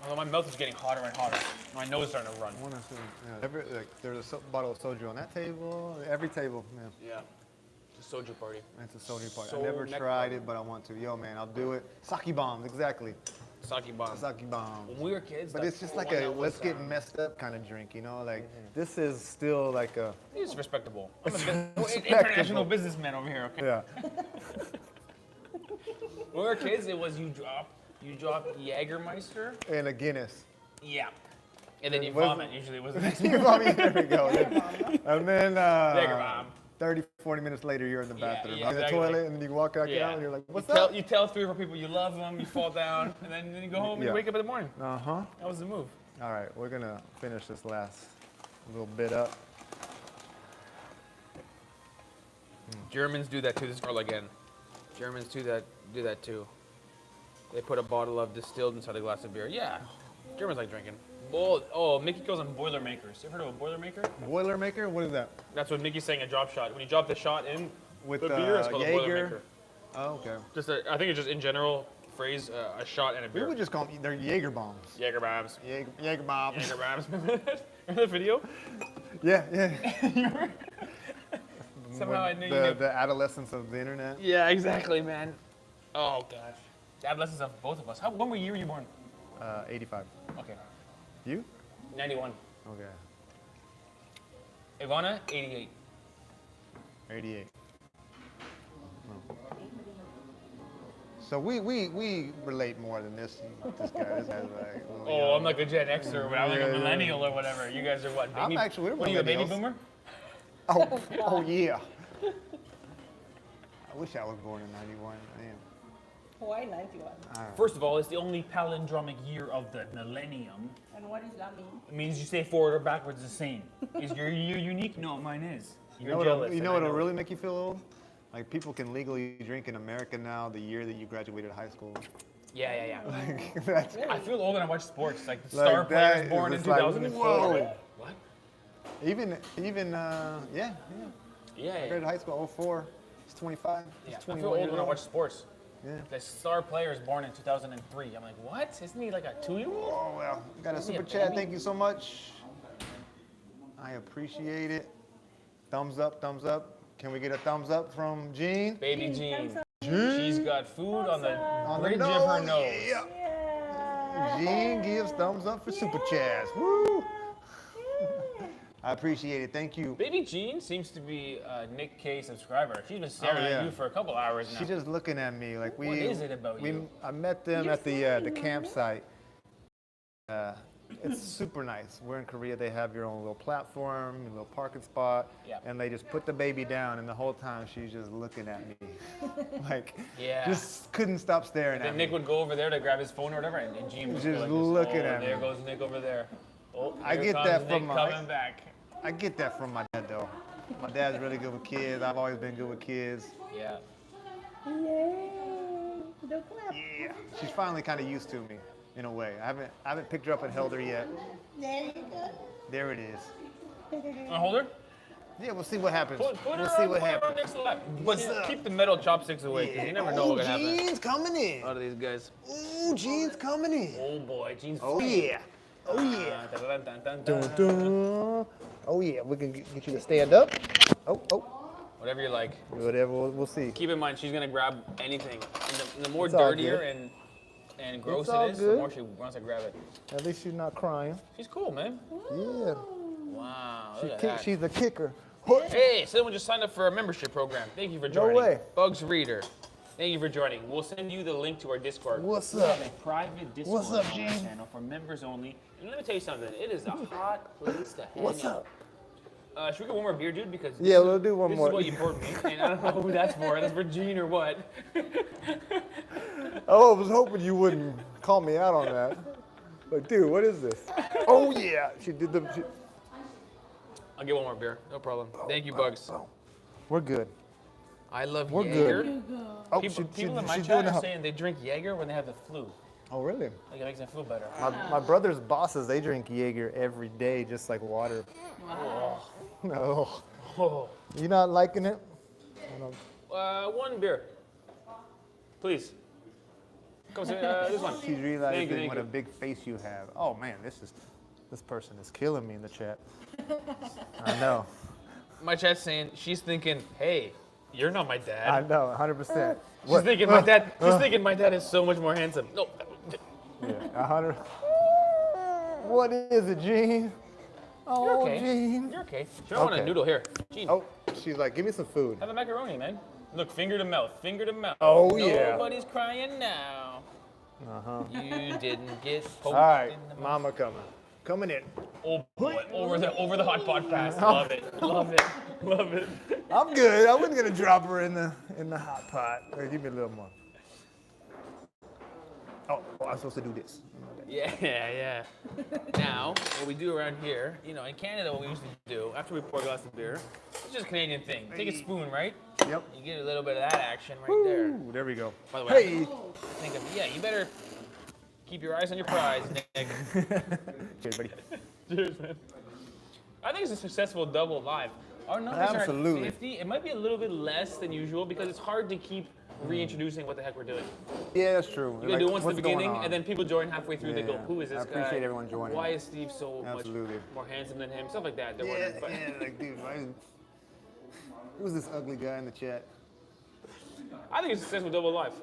Although my mouth is getting hotter and hotter. My nose is starting to run. One or two. Yeah. There's a bottle of soju on that table. Every table, man. Yeah. It's a soju party. It's a soju party. So I never neck tried party. it, but I want to. Yo, man, I'll do it. Sake bombs, exactly. Sake bomb. Sake bombs. When we were kids, But it's just like a let's get messed up kind of drink, you know? Like this is still like a It's respectable. I'm It's an respectable. international businessman over here, okay? yeah. When we were kids, it was you drop Jägermeister. And a Guinness. Yeah. And then you Was- vomit. Usually it was the next You brought me- there we go. And then Jäger bomb. 30, 40 minutes later, you're in the bathroom. yeah, in the exactly. toilet, and then you walk back Yeah. out, and you're like, what's you up? You tell 3 or 4 people you love them, you fall down, and then you go home and Yeah. you wake up in the morning. Uh-huh. That was the move. All right, we're going to finish this last little bit up. Germans do that too. This girl again. Germans do that too. They put a bottle of distilled inside a glass of beer. Yeah, Germans like drinking. Oh, Mickey goes on Boilermakers. You ever heard of a Boilermaker? Boilermaker? What is that? That's what Mickey's saying, a drop shot. When you drop the shot in With the beer, it's called a Jaeger? Boilermaker. Oh, okay. I think it's just in general phrase, a shot and a beer. We would just call them, they're Jaeger bombs. Jaeger bombs. Jaeger bombs. Jaeger bombs. Remember the video? Yeah. Somehow I knew you knew. The adolescence of the internet. Yeah, exactly, man. Oh, gosh. The adolescence of both of us. When year were you born? 85. Okay. You? 91. Okay. Ivana, 88. 88. So we relate more than this guy. This guy's like, Oh, I'm like a Gen Xer, but I'm like a millennial or whatever. You guys are what? I'm actually, we're what are you, a baby millennials. boomer? Oh yeah. I wish I was born in 91. Man. Why 91? First of all, it's the only palindromic year of the millennium. And what does that mean? It means you say forward or backwards the same. Is your year unique? No, mine is. You're You jealous. know what'll really make you feel old? Like people can legally drink in America now the year that you graduated high school. Yeah. Like, that's, I feel old when I watch sports. Like the Like star that players born in is like, 2004. whoa. What? even Yeah. graduated high school 04. It's 25. Yeah, It's I 21 feel old years when I old. watch sports. Yeah. The star player is born in 2003. I'm like, what? Isn't he like a 2-year-old? Oh well, got a Isn't he super a chat. baby? Thank you so much. I appreciate it. Thumbs up, thumbs up. Can we get a thumbs up from Jean? Baby Jean. Jean. She's got food on the On the bridge of her nose. Yeah. Yeah. Jean gives thumbs up for super chats. Woo! I appreciate it. Thank you. Baby Jean seems to be a Nick K subscriber. She's been staring yeah. at you for a couple hours now. She's just looking at me like we. What is it about you? I met them You're at the campsite. It's super nice. We're in Korea. They have your own little platform, your little parking spot, Yeah. and they just put the baby down, and the whole time she's just looking at me, like, Yeah. just couldn't stop staring Then at Nick me. would go over there to grab his phone or whatever, and Jean was Just like looking this. at There me. goes Nick over there. Oh, I here get comes that Nick from my- coming back. I get that from my dad though. My dad's really good with kids. I've always been good with kids. Yeah. Yay. The clap. Yeah. She's finally kind of used to me in a way. I haven't picked her up and held her yet. There you go. There it is. Want to hold her? Yeah, we'll see what happens. Put her We'll see on, what put her on happens. next lap. What's But up? keep the metal chopsticks away, because you never know what's going to happen. Jean's coming in. Out of these guys. Ooh, Jean's coming in. Oh boy, Jean's Oh yeah. Oh yeah. Dun, dun, dun, Dun, dun. dun. Oh yeah. We can get you to stand up. Oh. Whatever you like. Whatever. We'll see. Keep in mind, she's gonna grab anything. And the more It's all dirtier good. and gross all it is, the good. more she wants to grab it. At least she's not crying. She's cool, man. Yeah. Wow. Look at that. She's a kicker. Hey, someone just signed up for a membership program. Thank you for joining. way. Bugs Reader. Thank you for joining. We'll send you the link to our Discord. What's We up? have a private Discord What's up, on our Gene? channel for members only. And let me tell you something. It is a hot place to hang What's out. up? Should we get one more beer, dude? Because Yeah, this we'll is- do one more. This is what you poured me, and I don't know who that's for. That's for Gene or what? Oh, I was hoping you wouldn't call me out on that. Like, dude, what is this? Oh yeah. She did the. I'll get one more beer. No problem. Thank you, Bugs. We're good. I love We're Jaeger. good. Oh, People in my she's chat doing are the. saying they drink Jaeger when they have the flu. Oh really? Like it makes them feel better. My brother's bosses, they drink Jaeger every day, just like water. No. Oh. You not liking it? One beer. Please. Come see, this one. She's realizing Thank what you. a big face you have. Oh man, this person is killing me in the chat. I know. My chat's saying she's thinking, hey, you're not my I dad. know, 100%. She's thinking my dad. She's thinking my dad is so much more handsome. No. Yeah, 100. What is it, Gene? Oh, You're okay. Gene. You're okay. She don't want a Okay. noodle here. Gene, Oh, she's like, give me some food. have a macaroni, man. Look, finger to mouth, finger to mouth. Oh, yeah. Nobody's crying now. Uh-huh. You didn't get poked All right, in the mouth. mama coming in. Oh boy, over the hot pot pass. Love it, love it, love it. I'm good. I wasn't gonna drop her in the hot pot. Hey, give me a little more. Oh, I'm supposed to do this. Yeah. Now, what we do around here, you know, in Canada, what we usually do after we pour a glass of beer, it's just a Canadian thing. Take a spoon, right? Yep. You get a little bit of that action right there. Ooh, there we go. By the way, Hey. think of you better keep your eyes on your prize, Nick. Cheers, buddy. Cheers, man. I think it's a successful double live. Our numbers are Absolutely. at 50. It might be a little bit less than usual because it's hard to keep reintroducing what the heck we're doing. Yeah, that's true. You gotta do it once at the beginning, and then people join halfway through. They go, Yeah. "Who is this I guy? appreciate everyone joining. Why is Steve so Absolutely. much more handsome than him?" Stuff like that. They're Yeah, wondering. But yeah, like, dude, who's this ugly guy in the chat? I think it's successful double life.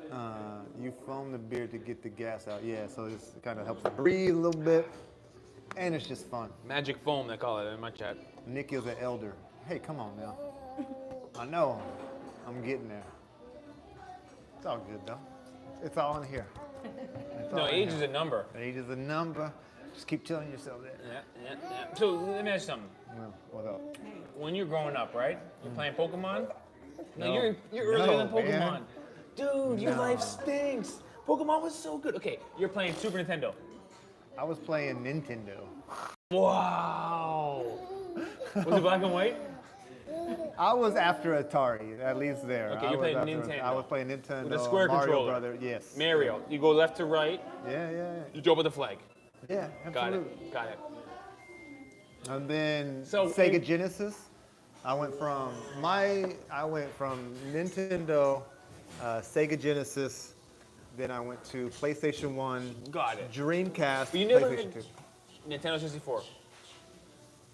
You foam the beer to get the gas out. Yeah, so this kind of helps it breathe a little bit, and it's just fun. Magic foam, they call it in my chat. Nick is an elder. Hey, come on now. I know. I'm getting there. It's all good though. It's all in here. It's No, all in age here. is a number. Age is a number. Just keep telling yourself that. Yeah. So let me ask you something. Well, what up? When you're growing up, right? You're playing Pokemon. No, No. you're earlier than No, Pokemon. man. Dude, your No. life stinks. Pokemon was so good. Okay, you're playing Super Nintendo. I was playing Nintendo. Wow. Was it black and white? I was after Atari, at least there. Okay, I you was played after- Nintendo. I was playing Nintendo. With a square Mario controller. Brother, yes. Mario. You go left to right. Yeah. You drove with the flag. Yeah, Got absolutely. it. Got it. And then So, Sega Genesis. I went from Nintendo, Sega Genesis, then I went to PlayStation 1, Got it. Dreamcast, But you never PlayStation had 2. Nintendo 64.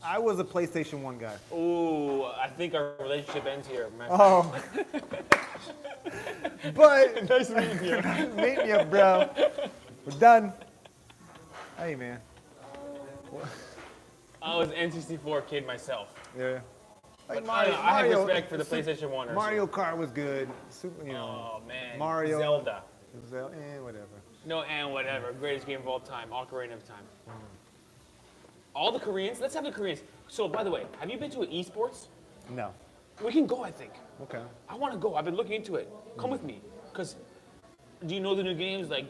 I was a PlayStation 1 guy. Ooh, I think our relationship ends here. Man. Oh. But Nice meeting you. meet me up, bro. We're done. Hey, man. I was an N64 kid myself. Yeah. But I have respect for the PlayStation 1ers. Mario Kart was good. Super, Oh man. Mario. Zelda. Whatever. No, and whatever. Greatest game of all time. Ocarina of Time. All the Koreans. Let's have the Koreans. So, by the way, have you been to an esports? No. We can go, I think. Okay. I want to go. I've been looking into it. Come with me. Cause, do you know the new games? Like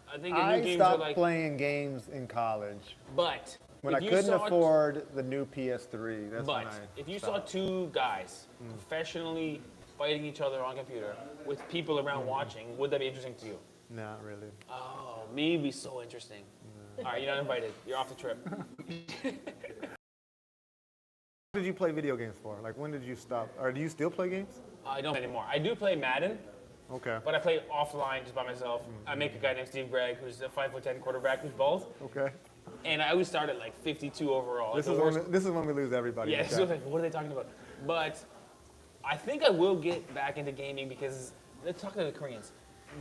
I think the new I games are stopped like. playing games in college But when I if you couldn't saw afford the new PS3. That's when But I if you saw two guys professionally fighting each other on computer with people around watching, would that be interesting to you? Not really. Oh, maybe so interesting. All right, you're not invited. You're off the trip. What did you play video games for? Like, when did you stop? Or do you still play games? I don't anymore. I do play Madden, Okay. but I play offline just by myself. I make a guy named Steve Gregg, who's a 5'10" quarterback who's bald, Okay. and I always start at like 52 overall. This Like is the worst- when this is when we lose everybody. Yeah, Okay. so like, what are they talking about? But I think I will get back into gaming because let's talk to the Koreans.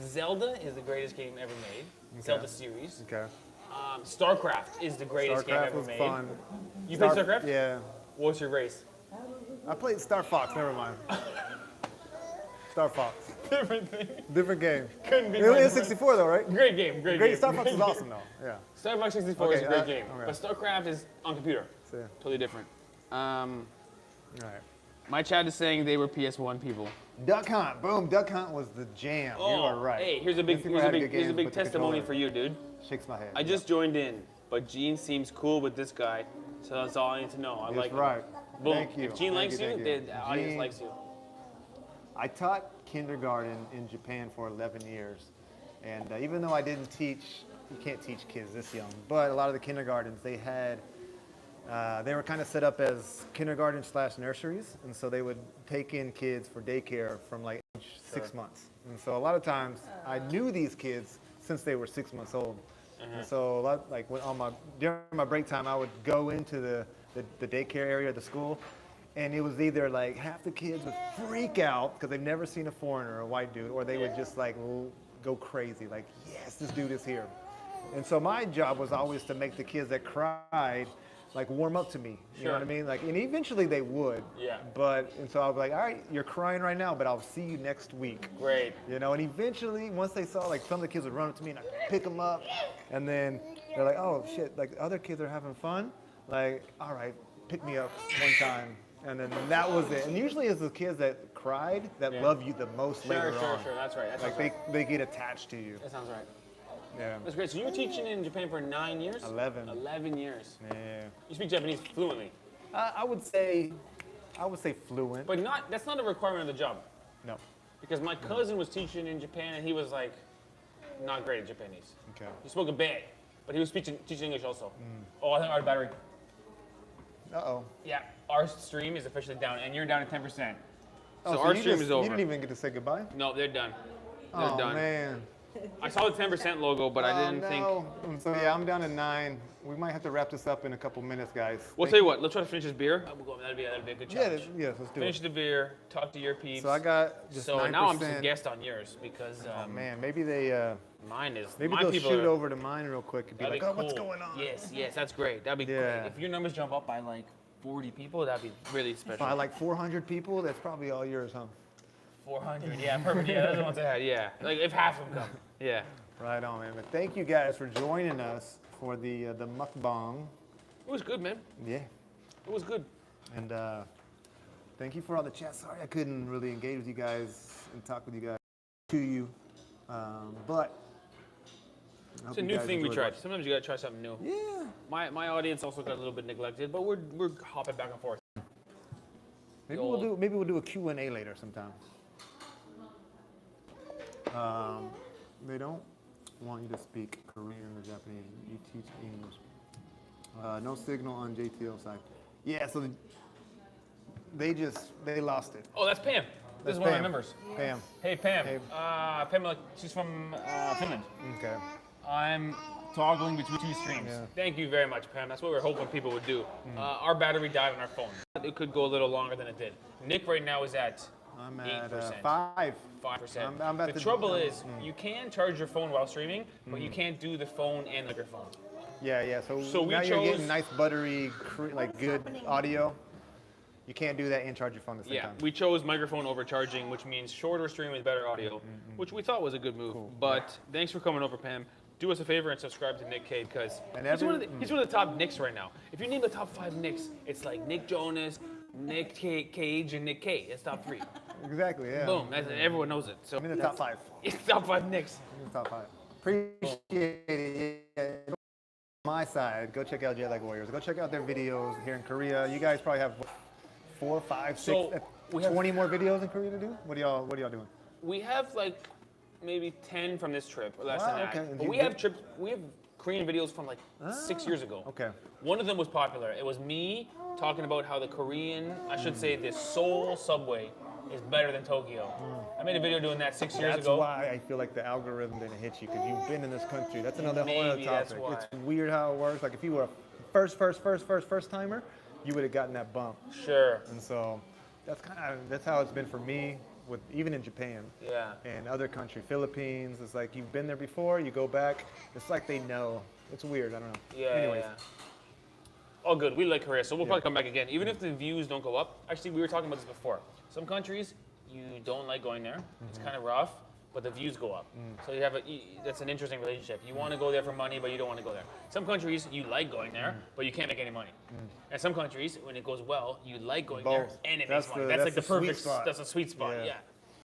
Zelda is the greatest game ever made. Zelda series. Okay. StarCraft is the greatest game StarCraft ever was made. fun. You played StarCraft? Yeah. What's your race? I played Star Fox. Never mind. Star Fox. Different thing. Different game. Couldn't be It was my 64 though, right? Great game, great game. Star Fox is awesome though. Yeah. Star Fox 64 is a Okay, great game, okay. but StarCraft is on computer. So, yeah. Totally different. All right. My chat is saying they were PS1 people. Duck Hunt. Boom. Duck Hunt was the jam. You are right. Hey, here's a big, These people had good here's a games big with the testimony controller. for you, dude. Shakes my head. I just joined in, but Gene seems cool with this guy, so that's all I need to know. I That's like him. right. Boom. Thank you. If Gene Thank likes you, thank the audience Gene, likes you. I taught kindergarten in Japan for 11 years. And even though I didn't teach, you can't teach kids this young, but a lot of the kindergartens, they had, they were kind of set up as kindergarten / nurseries. And so they would take in kids for daycare from like age 6 months. And so a lot of times I knew these kids since they were 6 months old. And so a lot, like when during my break time, I would go into the daycare area of the school, and it was either like half the kids would freak out because they've never seen a foreigner, a white dude, or they would just like go crazy, like, yes, this dude is here. And so my job was always to make the kids that cried like warm up to me. You know what I mean? Like, and eventually they would. Yeah. And so I was like, all right, you're crying right now, but I'll see you next week. Great. You know, and eventually, once they saw, like, some of the kids would run up to me and I'd pick them up, and then they're like, oh shit, like, other kids are having fun. Like, all right, pick me up one time. And then that was it. And usually it's the kids that cried that love you the most later on. Sure, that's right. That Like, sounds right. they get attached to you. That sounds right. Yeah. That's great. So you were teaching in Japan for 9 years? 11. 11 years. Yeah. You speak Japanese fluently, I would say fluent. but that's not a requirement of the job. No. Because my cousin was teaching in Japan, and he was like, not great at Japanese. Okay. He spoke a bit, but he was teaching English also. Oh, I think our battery. Uh-oh. Yeah, our stream is officially down, and you're down at 10%. So our stream is over. You didn't even get to say goodbye? No, they're done. They're Oh, done. man. I saw the 10% logo, but I didn't think. So yeah, I'm down to 9. We might have to wrap this up in a couple minutes, guys. We'll tell you what. Let's try to finish this beer. That'd be a good challenge. Yeah, let's do Finish it. the beer. Talk to your peeps. So I got just So 9%. now I'm just a guest on yours because Oh man, maybe they mine is. maybe my they'll people shoot are, over to mine real quick and be that'd like, be oh, what's cool. going on? Yes, that's great. That'd be Yeah. great. If your numbers jump up by like 40 people, that'd be really special. By like 400 people, that's probably all yours, huh? 400, yeah, perfect. Yeah, that's the ones I had. Yeah, like if half of them come. Yeah. Right on, man. But thank you guys for joining us for the mukbang. It was good, man. Yeah. It was good. And thank you for all the chat. Sorry I couldn't really engage with you guys and talk with you guys to you. But I hope It's a you new guys thing we enjoyed tried. watching. Sometimes you gotta try something new. Yeah. My audience also got a little bit neglected, but we're hopping back and forth. Maybe we'll do a Q&A later sometime. They don't want you to speak Korean or Japanese. You teach English. No signal on JTL side. Yeah, so they lost it. Oh, that's Pam. This is one of my members. Pam. Hey, Pam. Hey. Pam, she's from Finland. Okay. I'm toggling between 2 streams. Yeah. Thank you very much, Pam. That's what we were hoping people would do. Our battery died on our phone. It could go a little longer than it did. Nick right now is at I'm at 8%. 5. 5%. I'm about the to- trouble is, you can charge your phone while streaming, but you can't do the phone and the microphone. Yeah. So we now you're chose- getting nice buttery, like good audio. You can't do that and charge your phone at the same Yeah, time. we chose microphone overcharging, which means shorter stream with better audio, which we thought was a good move. But thanks for coming over, Pam. Do us a favor and subscribe to Nick Cade because he's one of the top Nicks right now. If you name the top 5 Nicks, it's like Nick Jonas, Nick Cage, and Nick Cade. That's top 3. Exactly, yeah. Boom. Everyone knows it. So I'm in the top 5. it's top 5 Nicks. I'm in the top 5. Appreciate it. Yeah. My side, go check out JetLag Warriors. Go check out their videos here in Korea. You guys probably have 4, 5, 6, So, we have- 20 more videos in Korea to do? What are y'all doing? We have like maybe 10 from this trip, or less Wow, than that. okay. And But you we did- have Korean videos from like 6 years ago. Okay. One of them was popular. It was me talking about how the Korean, I should say the Seoul subway is better than Tokyo. I made a video doing that 6 years That's ago. why I feel like the algorithm didn't hit you, because you've been in this country. That's another whole other Maybe that's topic. why. It's weird how it works. Like if you were a first timer, you would have gotten that bump. Sure. And so that's how it's been for me, with even in Japan. Yeah. And other country, Philippines. It's like you've been there before, you go back. It's like they know. It's weird. I don't know. Yeah. Anyways. Yeah. All good. We like Korea, so we'll probably come back again, even if the views don't go up. Actually, we were talking about this before. Some countries you don't like going there. It's kind of rough, but the views go up. So you have that's an interesting relationship. You want to go there for money, but you don't want to go there. Some countries you like going there, but you can't make any money. And some countries, when it goes well, you like going there Both. and it That's makes money. the- That's that's like the the sweet perfect. spot. That's a sweet spot. Yeah. Yeah.